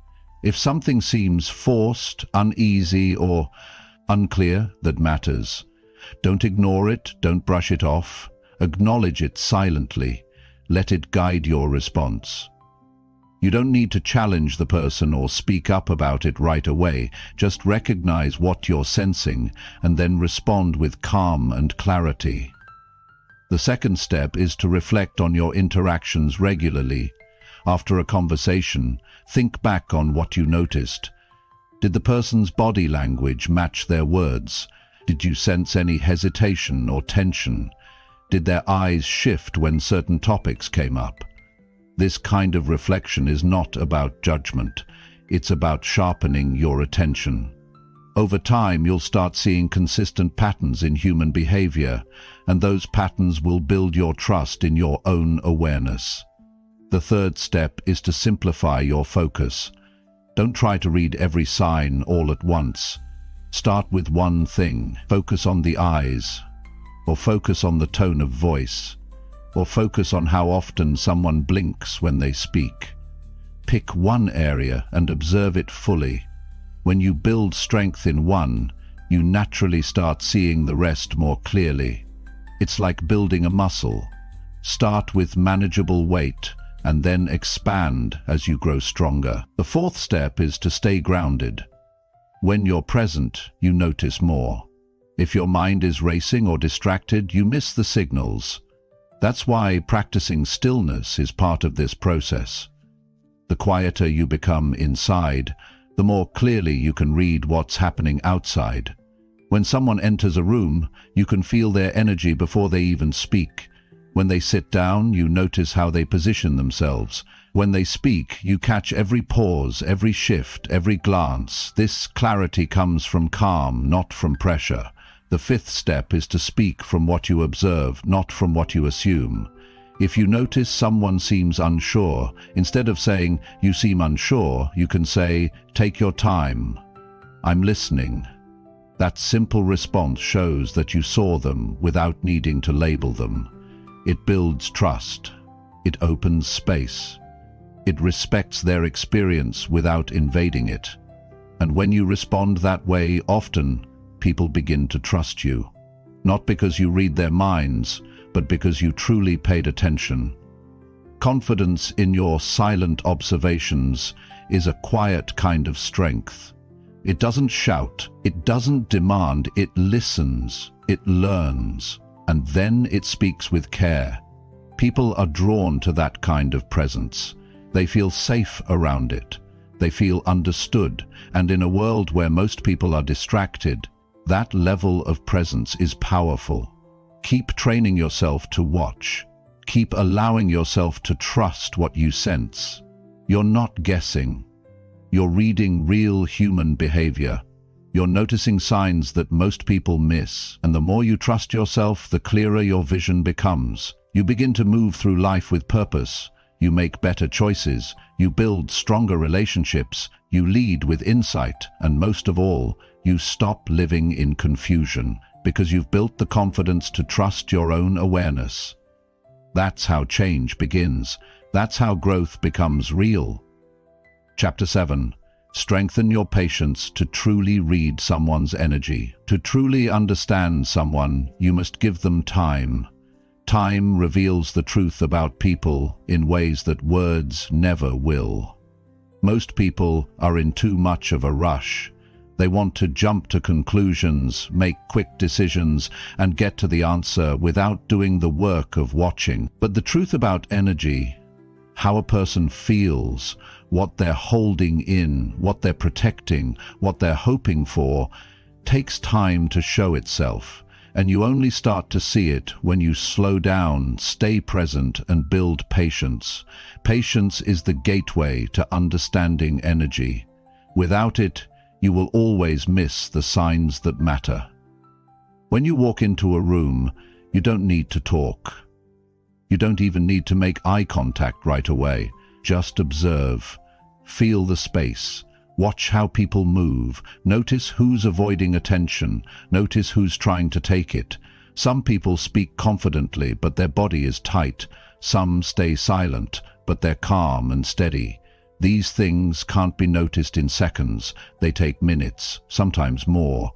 If something seems forced, uneasy, or unclear, that matters. Don't ignore it, don't brush it off. Acknowledge it silently. Let it guide your response. You don't need to challenge the person or speak up about it right away. Just recognize what you're sensing and then respond with calm and clarity. The second step is to reflect on your interactions regularly. After a conversation, think back on what you noticed. Did the person's body language match their words? Did you sense any hesitation or tension? Did their eyes shift when certain topics came up? This kind of reflection is not about judgment. It's about sharpening your attention. Over time, you'll start seeing consistent patterns in human behavior, and those patterns will build your trust in your own awareness. The third step is to simplify your focus. Don't try to read every sign all at once. Start with one thing. Focus on the eyes, or focus on the tone of voice, or focus on how often someone blinks when they speak. Pick one area and observe it fully. When you build strength in one, you naturally start seeing the rest more clearly. It's like building a muscle. Start with manageable weight and then expand as you grow stronger. The fourth step is to stay grounded. When you're present, you notice more. If your mind is racing or distracted, you miss the signals. That's why practicing stillness is part of this process. The quieter you become inside, the more clearly you can read what's happening outside. When someone enters a room, you can feel their energy before they even speak. When they sit down, you notice how they position themselves. When they speak, you catch every pause, every shift, every glance. This clarity comes from calm, not from pressure. The fifth step is to speak from what you observe, not from what you assume. If you notice someone seems unsure, instead of saying, "You seem unsure," you can say, "Take your time. I'm listening." That simple response shows that you saw them without needing to label them. It builds trust. It opens space. It respects their experience without invading it. And when you respond that way, often people begin to trust you. Not because you read their minds, but because you truly paid attention. Confidence in your silent observations is a quiet kind of strength. It doesn't shout, it doesn't demand, it listens, it learns, and then it speaks with care. People are drawn to that kind of presence. They feel safe around it. They feel understood, and in a world where most people are distracted, that level of presence is powerful. Keep training yourself to watch. Keep allowing yourself to trust what you sense. You're not guessing. You're reading real human behavior. You're noticing signs that most people miss, and the more you trust yourself, the clearer your vision becomes. You begin to move through life with purpose. You make better choices. You build stronger relationships. You lead with insight, and most of all, you stop living in confusion, because you've built the confidence to trust your own awareness. That's how change begins. That's how growth becomes real. Chapter 7. Strengthen your patience to truly read someone's energy. To truly understand someone, you must give them time. Time reveals the truth about people in ways that words never will. Most people are in too much of a rush. They want to jump to conclusions, make quick decisions, and get to the answer without doing the work of watching. But the truth about energy, how a person feels, what they're holding in, what they're protecting, what they're hoping for, takes time to show itself. And you only start to see it when you slow down, stay present, and build patience. Patience is the gateway to understanding energy. Without it, you will always miss the signs that matter. When you walk into a room, you don't need to talk. You don't even need to make eye contact right away. Just observe. Feel the space. Watch how people move. Notice who's avoiding attention. Notice who's trying to take it. Some people speak confidently, but their body is tight. Some stay silent, but they're calm and steady. These things can't be noticed in seconds. They take minutes, sometimes more.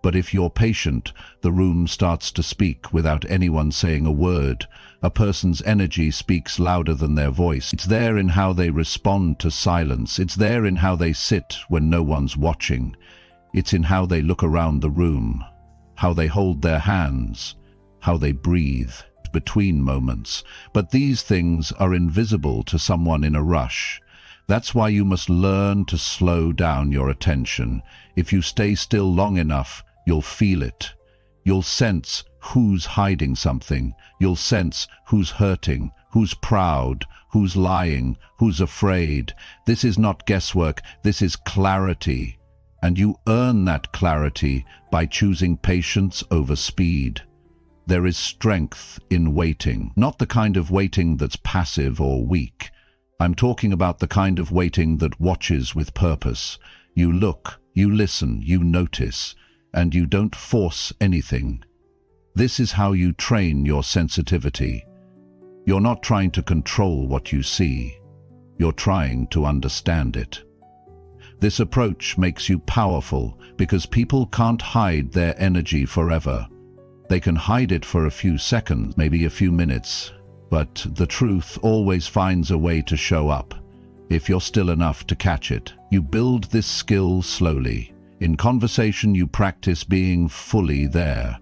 But if you're patient, the room starts to speak without anyone saying a word. A person's energy speaks louder than their voice. It's there in how they respond to silence. It's there in how they sit when no one's watching. It's in how they look around the room, how they hold their hands, how they breathe between moments. But these things are invisible to someone in a rush. That's why you must learn to slow down your attention. If you stay still long enough, you'll feel it. You'll sense who's hiding something. You'll sense who's hurting, who's proud, who's lying, who's afraid. This is not guesswork, this is clarity. And you earn that clarity by choosing patience over speed. There is strength in waiting, not the kind of waiting that's passive or weak. I'm talking about the kind of waiting that watches with purpose. You look, you listen, you notice, and you don't force anything. This is how you train your sensitivity. You're not trying to control what you see. You're trying to understand it. This approach makes you powerful because people can't hide their energy forever. They can hide it for a few seconds, maybe a few minutes, but the truth always finds a way to show up, if you're still enough to catch it. You build this skill slowly. In conversation, you practice being fully there.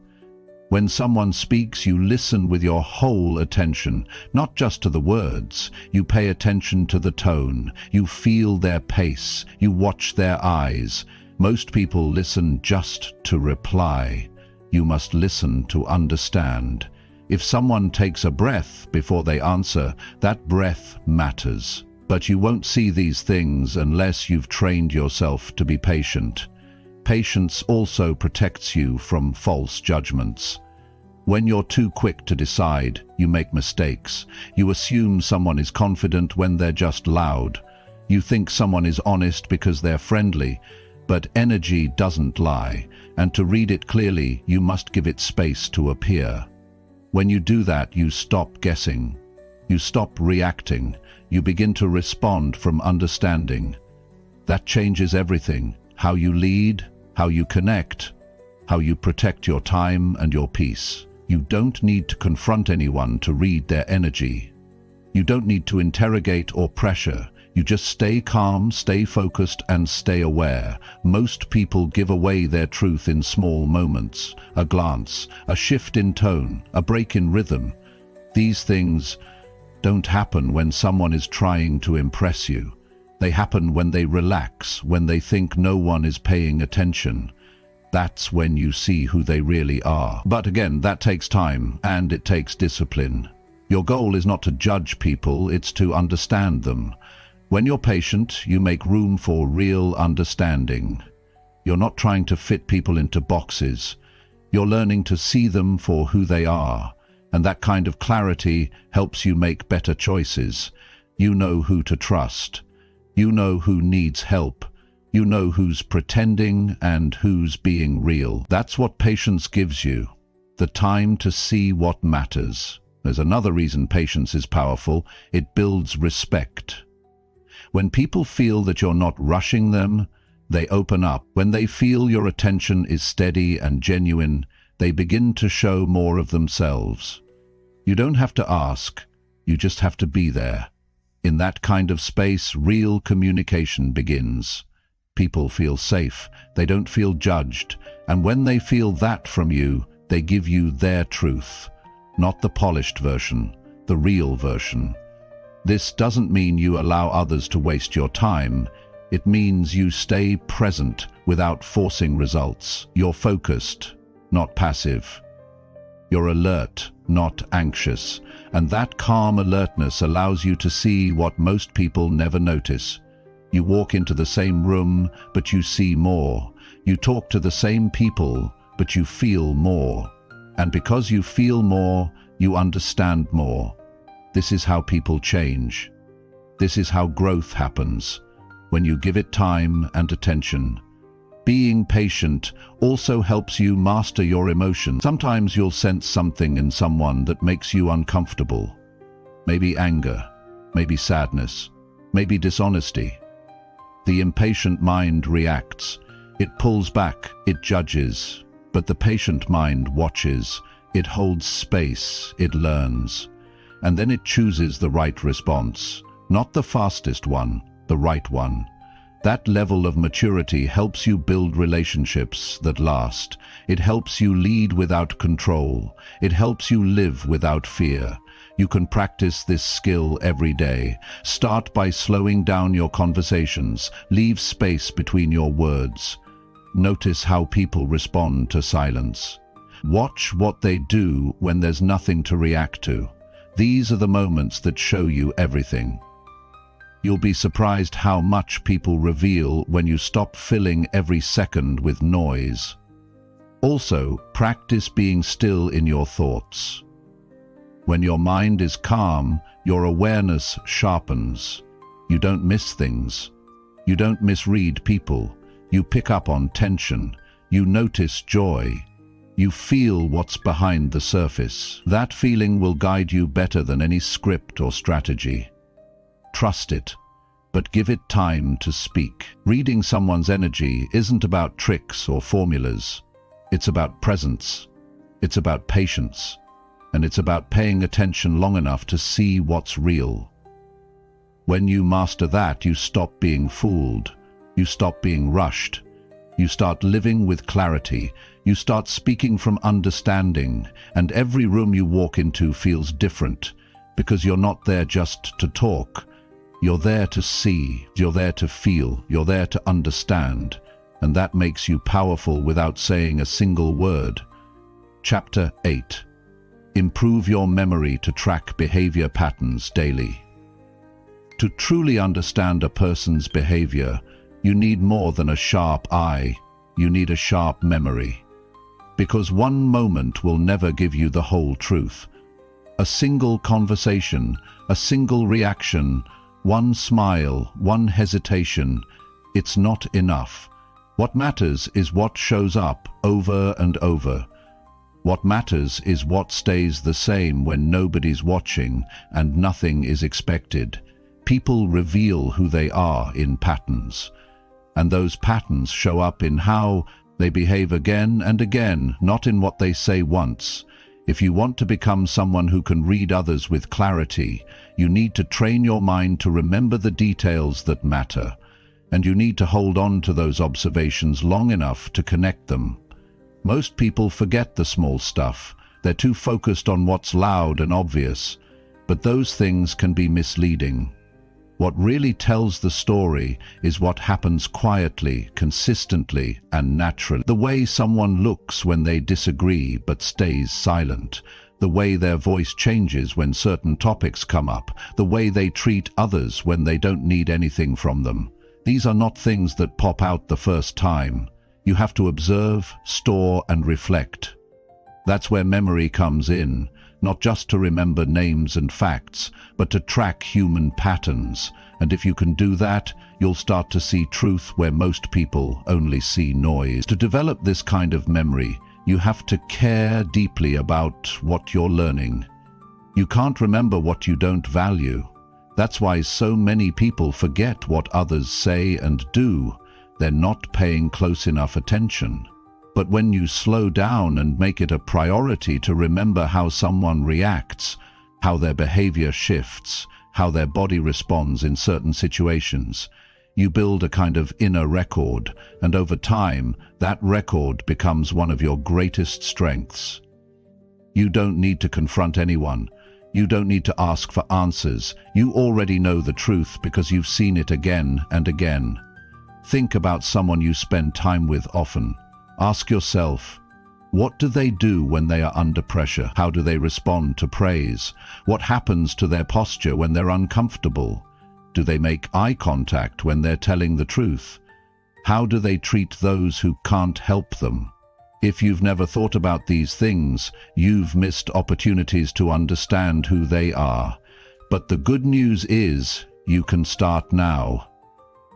When someone speaks, you listen with your whole attention, not just to the words. You pay attention to the tone. You feel their pace. You watch their eyes. Most people listen just to reply. You must listen to understand. If someone takes a breath before they answer, that breath matters. But you won't see these things unless you've trained yourself to be patient. Patience also protects you from false judgments. When you're too quick to decide, you make mistakes. You assume someone is confident when they're just loud. You think someone is honest because they're friendly, but energy doesn't lie, and to read it clearly, you must give it space to appear. When you do that, you stop guessing. You stop reacting. You begin to respond from understanding. That changes everything. How you lead, how you connect, how you protect your time and your peace. You don't need to confront anyone to read their energy. You don't need to interrogate or pressure. You just stay calm, stay focused, and stay aware. Most people give away their truth in small moments. A glance, a shift in tone, a break in rhythm. These things don't happen when someone is trying to impress you. They happen when they relax, when they think no one is paying attention. That's when you see who they really are. But again, that takes time, and it takes discipline. Your goal is not to judge people, it's to understand them. When you're patient, you make room for real understanding. You're not trying to fit people into boxes. You're learning to see them for who they are, and that kind of clarity helps you make better choices. You know who to trust. You know who needs help. You know who's pretending and who's being real. That's what patience gives you, the time to see what matters. There's another reason patience is powerful. It builds respect. When people feel that you're not rushing them, they open up. When they feel your attention is steady and genuine, they begin to show more of themselves. You don't have to ask, you just have to be there. In that kind of space, real communication begins. People feel safe, they don't feel judged, and when they feel that from you, they give you their truth, not the polished version, the real version. This doesn't mean you allow others to waste your time. It means you stay present without forcing results. You're focused, not passive. You're alert, not anxious, and that calm alertness allows you to see what most people never notice. You walk into the same room, but you see more. You talk to the same people, but you feel more. And because you feel more, you understand more. This is how people change. This is how growth happens, when you give it time and attention. Being patient also helps you master your emotions. Sometimes you'll sense something in someone that makes you uncomfortable. maybe anger, maybe sadness, maybe dishonesty. The impatient mind reacts. It pulls back, it judges, but the patient mind watches. It holds space, it learns, and then it chooses the right response, not the fastest one, the right one. That level of maturity helps you build relationships that last. It helps you lead without control. It helps you live without fear. You can practice this skill every day. Start by slowing down your conversations. Leave space between your words. Notice how people respond to silence. Watch what they do when there's nothing to react to. These are the moments that show you everything. You'll be surprised how much people reveal when you stop filling every second with noise. Also, practice being still in your thoughts. When your mind is calm, your awareness sharpens. You don't miss things. You don't misread people. You pick up on tension. You notice joy. You feel what's behind the surface. That feeling will guide you better than any script or strategy. Trust it, but give it time to speak. Reading someone's energy isn't about tricks or formulas. It's about presence. It's about patience. And it's about paying attention long enough to see what's real. When you master that, you stop being fooled. You stop being rushed. You start living with clarity. You start speaking from understanding, and every room you walk into feels different, because you're not there just to talk. You're there to see, you're there to feel, you're there to understand, and that makes you powerful without saying a single word. Chapter 8. Improve your memory to track behavior patterns daily. To truly understand a person's behavior, you need more than a sharp eye, you need a sharp memory. Because one moment will never give you the whole truth. A single conversation, a single reaction, one smile, one hesitation, it's not enough. What matters is what shows up over and over. What matters is what stays the same when nobody's watching and nothing is expected. People reveal who they are in patterns. And those patterns show up in how they behave again and again, not in what they say once. If you want to become someone who can read others with clarity, you need to train your mind to remember the details that matter, and you need to hold on to those observations long enough to connect them. Most people forget the small stuff. They're too focused on what's loud and obvious, but those things can be misleading. What really tells the story is what happens quietly, consistently, and naturally. The way someone looks when they disagree but stays silent. The way their voice changes when certain topics come up. The way they treat others when they don't need anything from them. These are not things that pop out the first time. You have to observe, store, and reflect. That's where memory comes in. Not just to remember names and facts, but to track human patterns. And if you can do that, you'll start to see truth where most people only see noise. To develop this kind of memory, you have to care deeply about what you're learning. You can't remember what you don't value. That's why so many people forget what others say and do. They're not paying close enough attention. But when you slow down and make it a priority to remember how someone reacts, how their behavior shifts, how their body responds in certain situations, you build a kind of inner record, and over time, that record becomes one of your greatest strengths. You don't need to confront anyone. You don't need to ask for answers. You already know the truth because you've seen it again and again. Think about someone you spend time with often. Ask yourself, what do they do when they are under pressure? How do they respond to praise? What happens to their posture when they're uncomfortable? Do they make eye contact when they're telling the truth? How do they treat those who can't help them? If you've never thought about these things, you've missed opportunities to understand who they are. But the good news is, you can start now.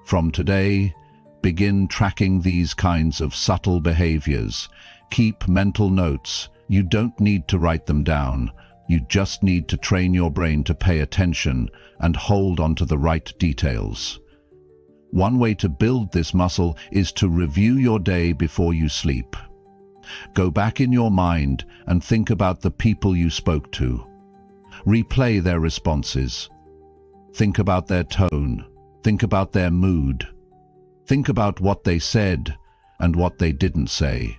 From today, begin tracking these kinds of subtle behaviors. Keep mental notes. You don't need to write them down. You just need to train your brain to pay attention and hold on to the right details. One way to build this muscle is to review your day before you sleep. Go back in your mind and think about the people you spoke to. Replay their responses. Think about their tone. Think about their mood. Think about what they said and what they didn't say.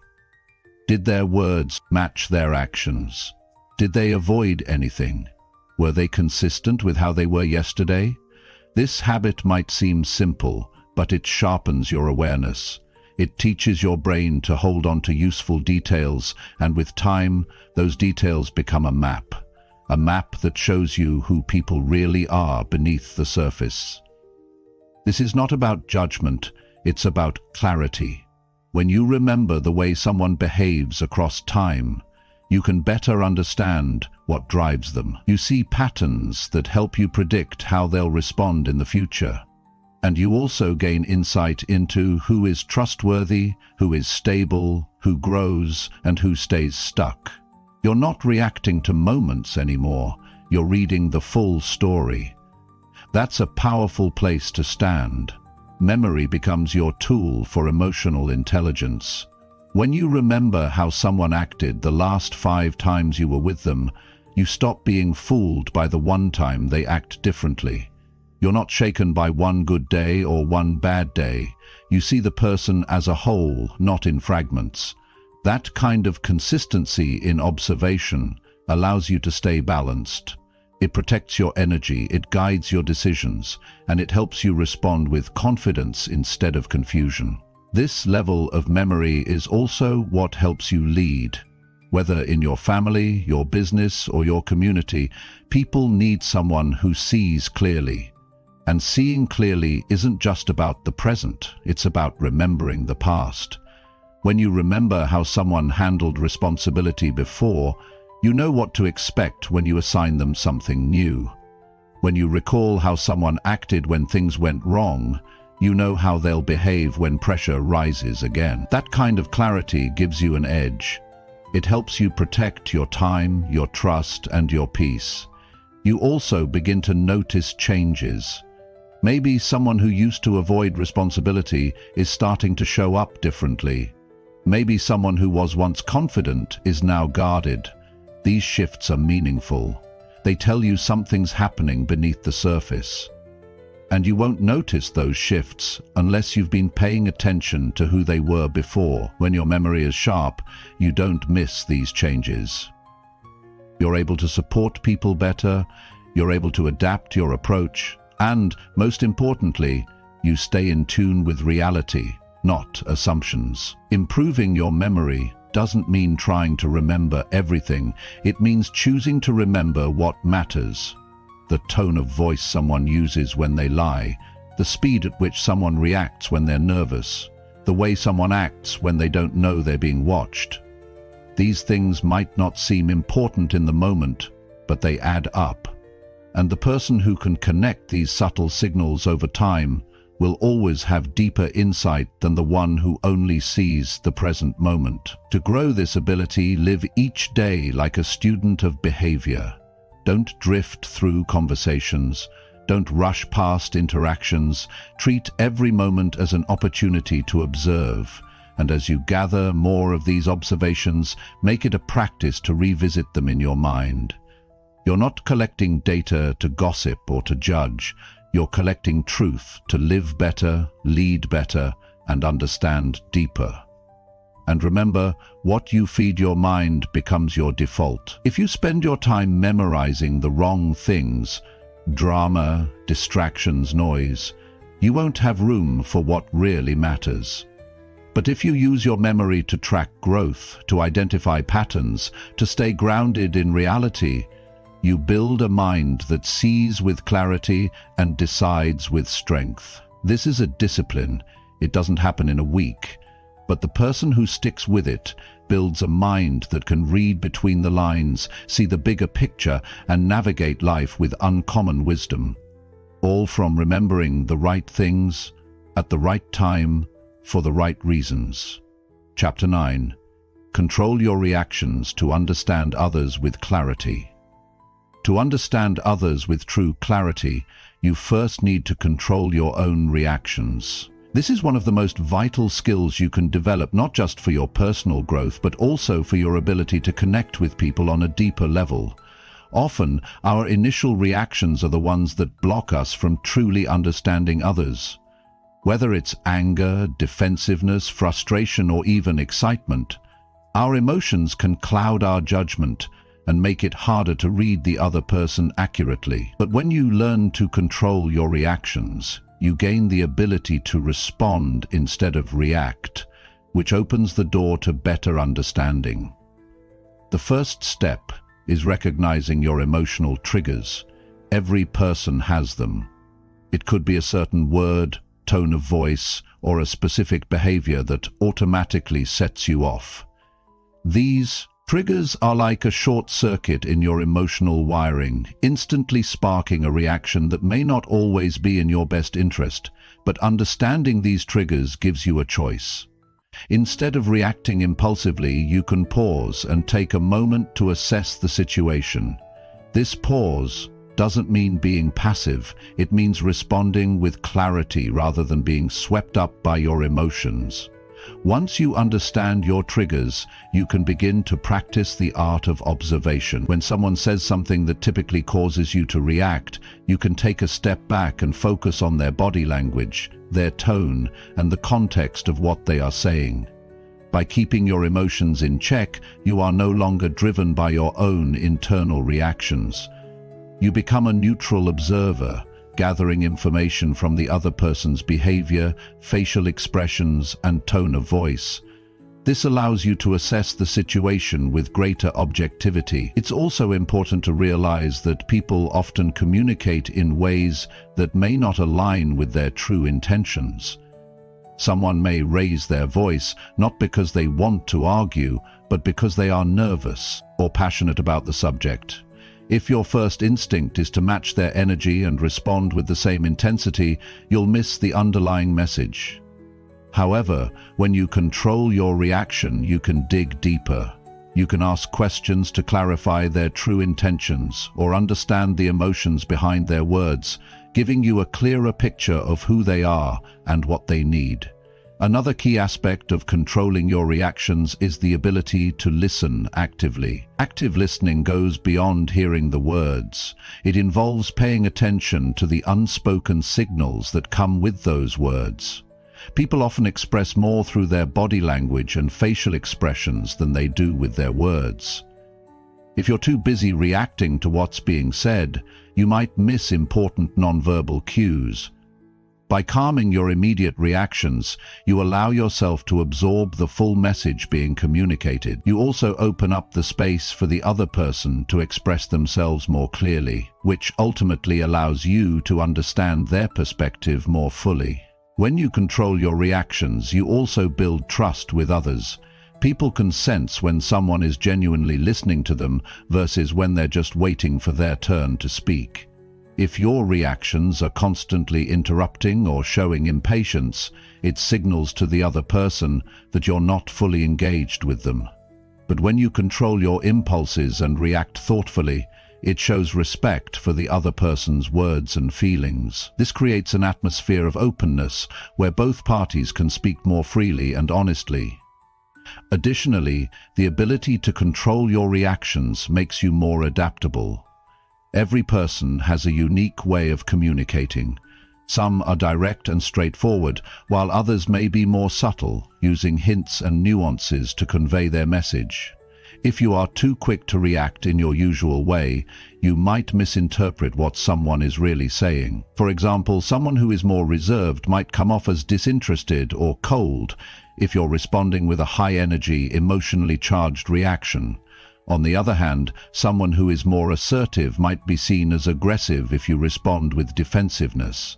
Did their words match their actions? Did they avoid anything? Were they consistent with how they were yesterday? This habit might seem simple, but it sharpens your awareness. It teaches your brain to hold on to useful details, and with time, those details become a map that shows you who people really are beneath the surface. This is not about judgment, it's about clarity. When you remember the way someone behaves across time, you can better understand what drives them. You see patterns that help you predict how they'll respond in the future. And you also gain insight into who is trustworthy, who is stable, who grows, and who stays stuck. You're not reacting to moments anymore, you're reading the full story. That's a powerful place to stand. Memory becomes your tool for emotional intelligence. When you remember how someone acted the last 5 times you were with them, you stop being fooled by the one time they act differently. You're not shaken by one good day or one bad day. You see the person as a whole, not in fragments. That kind of consistency in observation allows you to stay balanced. It protects your energy, it guides your decisions, and it helps you respond with confidence instead of confusion. This level of memory is also what helps you lead. Whether in your family, your business, or your community, people need someone who sees clearly. And seeing clearly isn't just about the present, it's about remembering the past. When you remember how someone handled responsibility before, you know what to expect when you assign them something new. When you recall how someone acted when things went wrong, you know how they'll behave when pressure rises again. That kind of clarity gives you an edge. It helps you protect your time, your trust, and your peace. You also begin to notice changes. Maybe someone who used to avoid responsibility is starting to show up differently. Maybe someone who was once confident is now guarded. These shifts are meaningful. They tell you something's happening beneath the surface. And you won't notice those shifts unless you've been paying attention to who they were before. When your memory is sharp, you don't miss these changes. You're able to support people better, you're able to adapt your approach, and, most importantly, you stay in tune with reality, not assumptions. Improving your memory doesn't mean trying to remember everything. It means choosing to remember what matters. The tone of voice someone uses when they lie, the speed at which someone reacts when they're nervous, the way someone acts when they don't know they're being watched. These things might not seem important in the moment, but they add up. And the person who can connect these subtle signals over time will always have deeper insight than the one who only sees the present moment. To grow this ability, live each day like a student of behavior. Don't drift through conversations. Don't rush past interactions. Treat every moment as an opportunity to observe. And as you gather more of these observations, make it a practice to revisit them in your mind. You're not collecting data to gossip or to judge. You're collecting truth to live better, lead better, and understand deeper. And remember, what you feed your mind becomes your default. If you spend your time memorizing the wrong things, drama, distractions, noise, you won't have room for what really matters. But if you use your memory to track growth, to identify patterns, to stay grounded in reality, you build a mind that sees with clarity and decides with strength. This is a discipline. It doesn't happen in a week. But the person who sticks with it builds a mind that can read between the lines, see the bigger picture, and navigate life with uncommon wisdom. All from remembering the right things, at the right time, for the right reasons. Chapter 9. Control your reactions to understand others with clarity. To understand others with true clarity, you first need to control your own reactions. This is one of the most vital skills you can develop, not just for your personal growth, but also for your ability to connect with people on a deeper level. Often, our initial reactions are the ones that block us from truly understanding others. Whether it's anger, defensiveness, frustration, or even excitement, our emotions can cloud our judgment and make it harder to read the other person accurately. But when you learn to control your reactions, you gain the ability to respond instead of react, which opens the door to better understanding. The first step is recognizing your emotional triggers. Every person has them. It could be a certain word, tone of voice, or a specific behavior that automatically sets you off. These triggers are like a short circuit in your emotional wiring, instantly sparking a reaction that may not always be in your best interest, but understanding these triggers gives you a choice. Instead of reacting impulsively, you can pause and take a moment to assess the situation. This pause doesn't mean being passive, it means responding with clarity rather than being swept up by your emotions. Once you understand your triggers, you can begin to practice the art of observation. When someone says something that typically causes you to react, you can take a step back and focus on their body language, their tone, and the context of what they are saying. By keeping your emotions in check, you are no longer driven by your own internal reactions. You become a neutral observer, gathering information from the other person's behavior, facial expressions, and tone of voice. This allows you to assess the situation with greater objectivity. It's also important to realize that people often communicate in ways that may not align with their true intentions. Someone may raise their voice not because they want to argue, but because they are nervous or passionate about the subject. If your first instinct is to match their energy and respond with the same intensity, you'll miss the underlying message. However, when you control your reaction, you can dig deeper. You can ask questions to clarify their true intentions or understand the emotions behind their words, giving you a clearer picture of who they are and what they need. Another key aspect of controlling your reactions is the ability to listen actively. Active listening goes beyond hearing the words. It involves paying attention to the unspoken signals that come with those words. People often express more through their body language and facial expressions than they do with their words. If you're too busy reacting to what's being said, you might miss important nonverbal cues. By calming your immediate reactions, you allow yourself to absorb the full message being communicated. You also open up the space for the other person to express themselves more clearly, which ultimately allows you to understand their perspective more fully. When you control your reactions, you also build trust with others. People can sense when someone is genuinely listening to them versus when they're just waiting for their turn to speak. If your reactions are constantly interrupting or showing impatience, it signals to the other person that you're not fully engaged with them. But when you control your impulses and react thoughtfully, it shows respect for the other person's words and feelings. This creates an atmosphere of openness where both parties can speak more freely and honestly. Additionally, the ability to control your reactions makes you more adaptable. Every person has a unique way of communicating. Some are direct and straightforward, while others may be more subtle, using hints and nuances to convey their message. If you are too quick to react in your usual way, you might misinterpret what someone is really saying. For example, someone who is more reserved might come off as disinterested or cold if you're responding with a high-energy, emotionally charged reaction. On the other hand, someone who is more assertive might be seen as aggressive if you respond with defensiveness.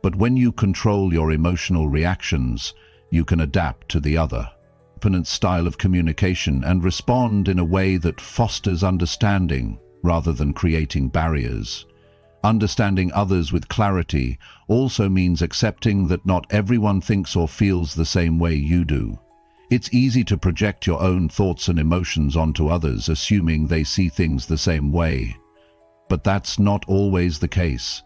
But when you control your emotional reactions, you can adapt to the other style of communication and respond in a way that fosters understanding rather than creating barriers. Understanding others with clarity also means accepting that not everyone thinks or feels the same way you do. It's easy to project your own thoughts and emotions onto others, assuming they see things the same way. but that's not always the case.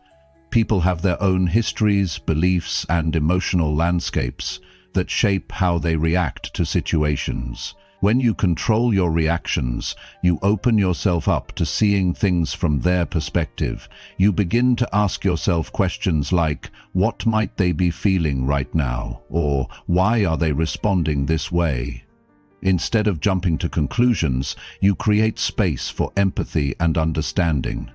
People have their own histories, beliefs, and emotional landscapes that shape how they react to situations. When you control your reactions, you open yourself up to seeing things from their perspective. You begin to ask yourself questions like, what might they be feeling right now? Or, why are they responding this way? Instead of jumping to conclusions, you create space for empathy and understanding.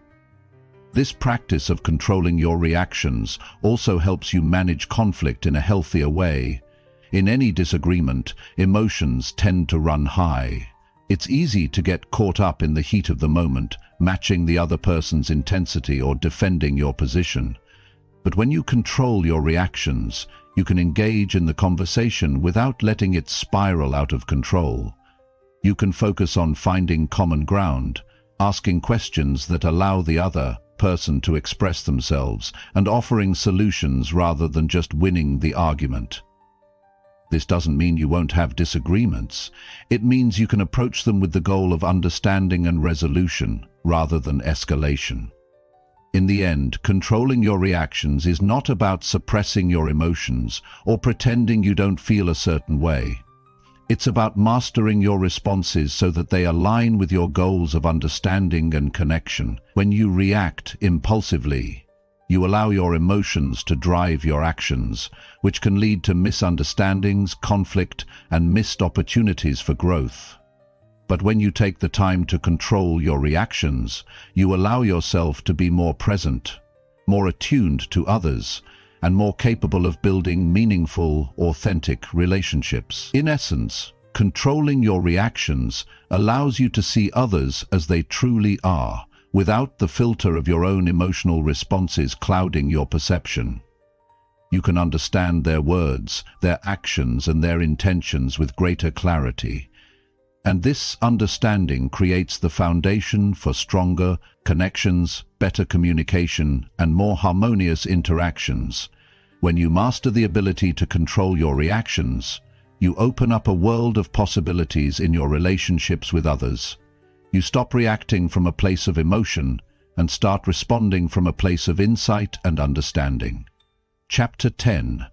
This practice of controlling your reactions also helps you manage conflict in a healthier way. In any disagreement, emotions tend to run high. It's easy to get caught up in the heat of the moment, matching the other person's intensity or defending your position. But when you control your reactions, you can engage in the conversation without letting it spiral out of control. You can focus on finding common ground, asking questions that allow the other person to express themselves, and offering solutions rather than just winning the argument. This doesn't mean you won't have disagreements. It means you can approach them with the goal of understanding and resolution, rather than escalation. In the end, controlling your reactions is not about suppressing your emotions or pretending you don't feel a certain way. It's about mastering your responses so that they align with your goals of understanding and connection. When you react impulsively, you allow your emotions to drive your actions, which can lead to misunderstandings, conflict, and missed opportunities for growth. But when you take the time to control your reactions, you allow yourself to be more present, more attuned to others, and more capable of building meaningful, authentic relationships. In essence, controlling your reactions allows you to see others as they truly are, without the filter of your own emotional responses clouding your perception. You can understand their words, their actions, and their intentions with greater clarity. And this understanding creates the foundation for stronger connections, better communication, and more harmonious interactions. When you master the ability to control your reactions, you open up a world of possibilities in your relationships with others. You stop reacting from a place of emotion and start responding from a place of insight and understanding. Chapter 10.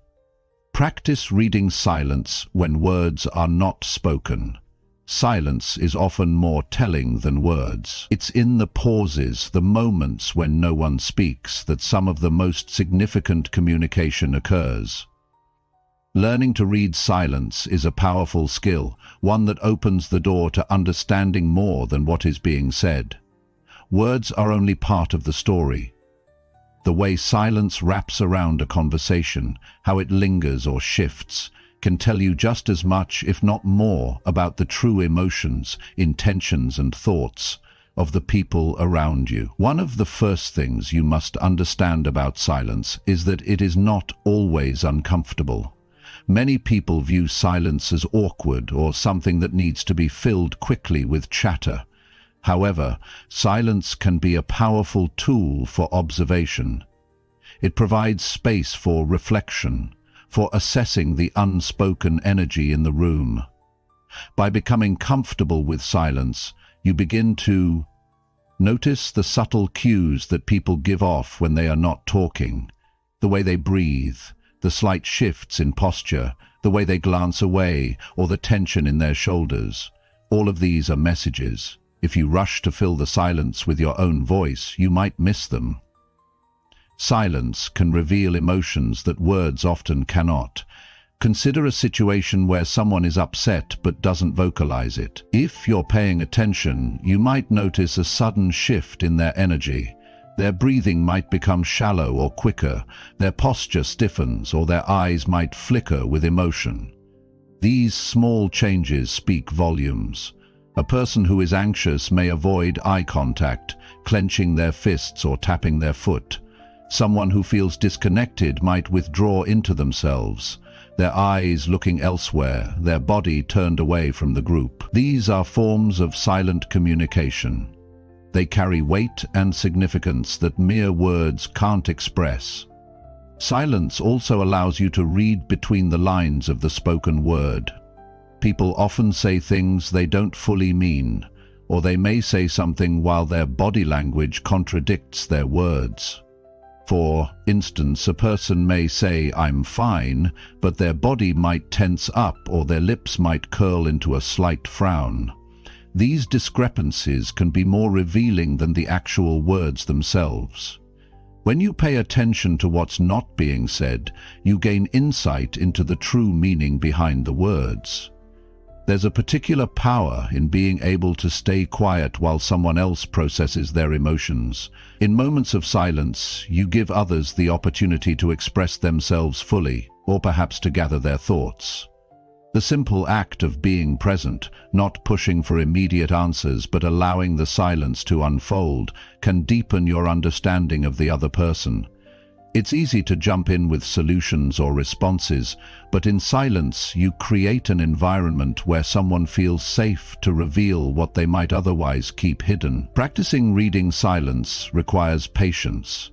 Practice reading silence when words are not spoken. Silence is often more telling than words. It's in the pauses, the moments when no one speaks, that some of the most significant communication occurs. Learning to read silence is a powerful skill, one that opens the door to understanding more than what is being said. Words are only part of the story. The way silence wraps around a conversation, how it lingers or shifts, can tell you just as much, if not more, about the true emotions, intentions, and thoughts of the people around you. One of the first things you must understand about silence is that it is not always uncomfortable. Many people view silence as awkward or something that needs to be filled quickly with chatter. However, silence can be a powerful tool for observation. It provides space for reflection, for assessing the unspoken energy in the room. By becoming comfortable with silence, you begin to notice the subtle cues that people give off when they are not talking, the way they breathe, the slight shifts in posture, the way they glance away, or the tension in their shoulders. All of these are messages. If you rush to fill the silence with your own voice, you might miss them. Silence can reveal emotions that words often cannot. Consider a situation where someone is upset but doesn't vocalize it. If you're paying attention, you might notice a sudden shift in their energy. Their breathing might become shallow or quicker, their posture stiffens, or their eyes might flicker with emotion. These small changes speak volumes. A person who is anxious may avoid eye contact, clenching their fists or tapping their foot. Someone who feels disconnected might withdraw into themselves, their eyes looking elsewhere, their body turned away from the group. These are forms of silent communication. They carry weight and significance that mere words can't express. Silence also allows you to read between the lines of the spoken word. People often say things they don't fully mean, or they may say something while their body language contradicts their words. For instance, a person may say, "I'm fine," but their body might tense up or their lips might curl into a slight frown. These discrepancies can be more revealing than the actual words themselves. When you pay attention to what's not being said, you gain insight into the true meaning behind the words. There's a particular power in being able to stay quiet while someone else processes their emotions. In moments of silence, you give others the opportunity to express themselves fully, or perhaps to gather their thoughts. The simple act of being present, not pushing for immediate answers but allowing the silence to unfold, can deepen your understanding of the other person. It's easy to jump in with solutions or responses, but in silence you create an environment where someone feels safe to reveal what they might otherwise keep hidden. Practicing reading silence requires patience.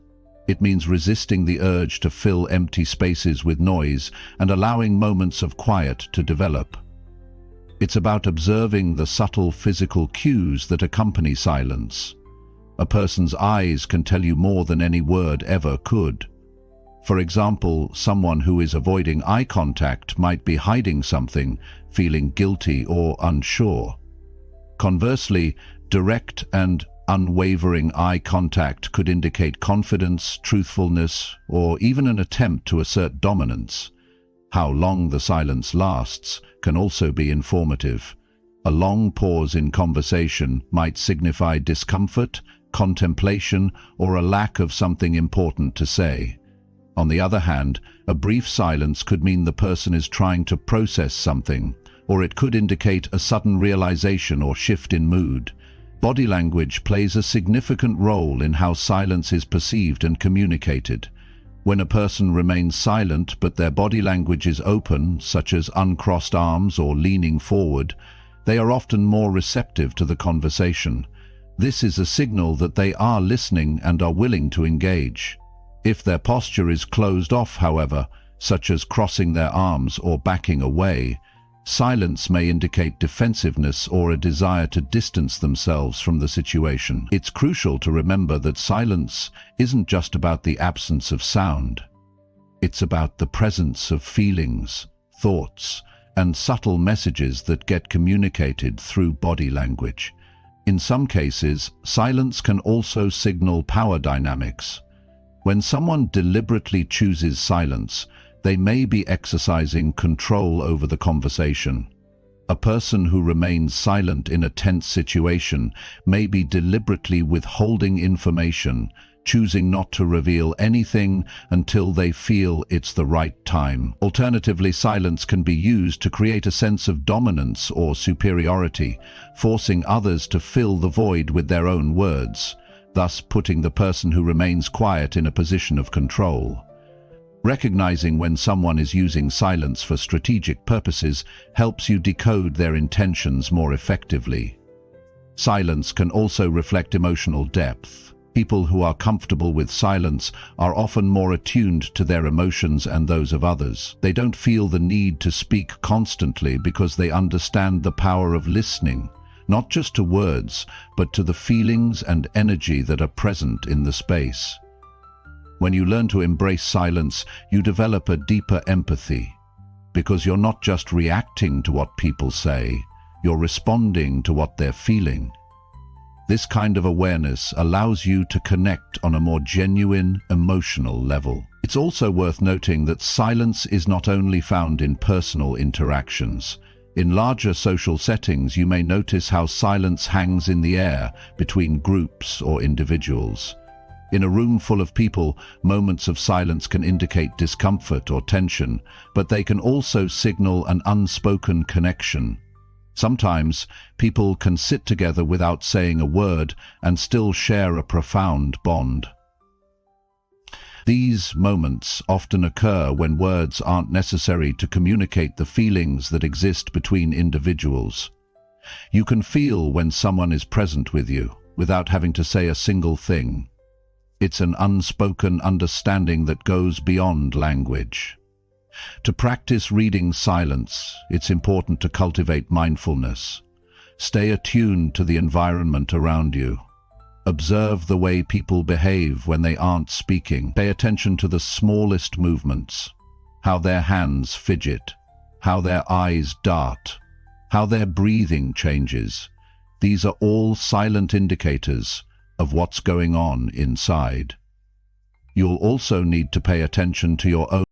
It means resisting the urge to fill empty spaces with noise and allowing moments of quiet to develop. It's about observing the subtle physical cues that accompany silence. A person's eyes can tell you more than any word ever could. For example, someone who is avoiding eye contact might be hiding something, feeling guilty or unsure. Conversely, direct and unwavering eye contact could indicate confidence, truthfulness, or even an attempt to assert dominance. How long the silence lasts can also be informative. A long pause in conversation might signify discomfort, contemplation, or a lack of something important to say. On the other hand, a brief silence could mean the person is trying to process something, or it could indicate a sudden realization or shift in mood. Body language plays a significant role in how silence is perceived and communicated. When a person remains silent but their body language is open, such as uncrossed arms or leaning forward, they are often more receptive to the conversation. This is a signal that they are listening and are willing to engage. If their posture is closed off, however, such as crossing their arms or backing away, silence may indicate defensiveness or a desire to distance themselves from the situation. It's crucial to remember that silence isn't just about the absence of sound. It's about the presence of feelings, thoughts, and subtle messages that get communicated through body language. In some cases, silence can also signal power dynamics. When someone deliberately chooses silence, they may be exercising control over the conversation. A person who remains silent in a tense situation may be deliberately withholding information, choosing not to reveal anything until they feel it's the right time. Alternatively, silence can be used to create a sense of dominance or superiority, forcing others to fill the void with their own words, thus putting the person who remains quiet in a position of control. Recognizing when someone is using silence for strategic purposes helps you decode their intentions more effectively. Silence can also reflect emotional depth. People who are comfortable with silence are often more attuned to their emotions and those of others. They don't feel the need to speak constantly because they understand the power of listening, not just to words, but to the feelings and energy that are present in the space. When you learn to embrace silence, you develop a deeper empathy, because you're not just reacting to what people say, you're responding to what they're feeling. This kind of awareness allows you to connect on a more genuine, emotional level. It's also worth noting that silence is not only found in personal interactions. In larger social settings, you may notice how silence hangs in the air between groups or individuals. In a room full of people, moments of silence can indicate discomfort or tension, but they can also signal an unspoken connection. Sometimes, people can sit together without saying a word and still share a profound bond. These moments often occur when words aren't necessary to communicate the feelings that exist between individuals. You can feel when someone is present with you, without having to say a single thing. It's an unspoken understanding that goes beyond language. To practice reading silence, it's important to cultivate mindfulness. Stay attuned to the environment around you. Observe the way people behave when they aren't speaking. Pay attention to the smallest movements, how their hands fidget, how their eyes dart, how their breathing changes. These are all silent indicators of what's going on inside. You'll also need to pay attention to your own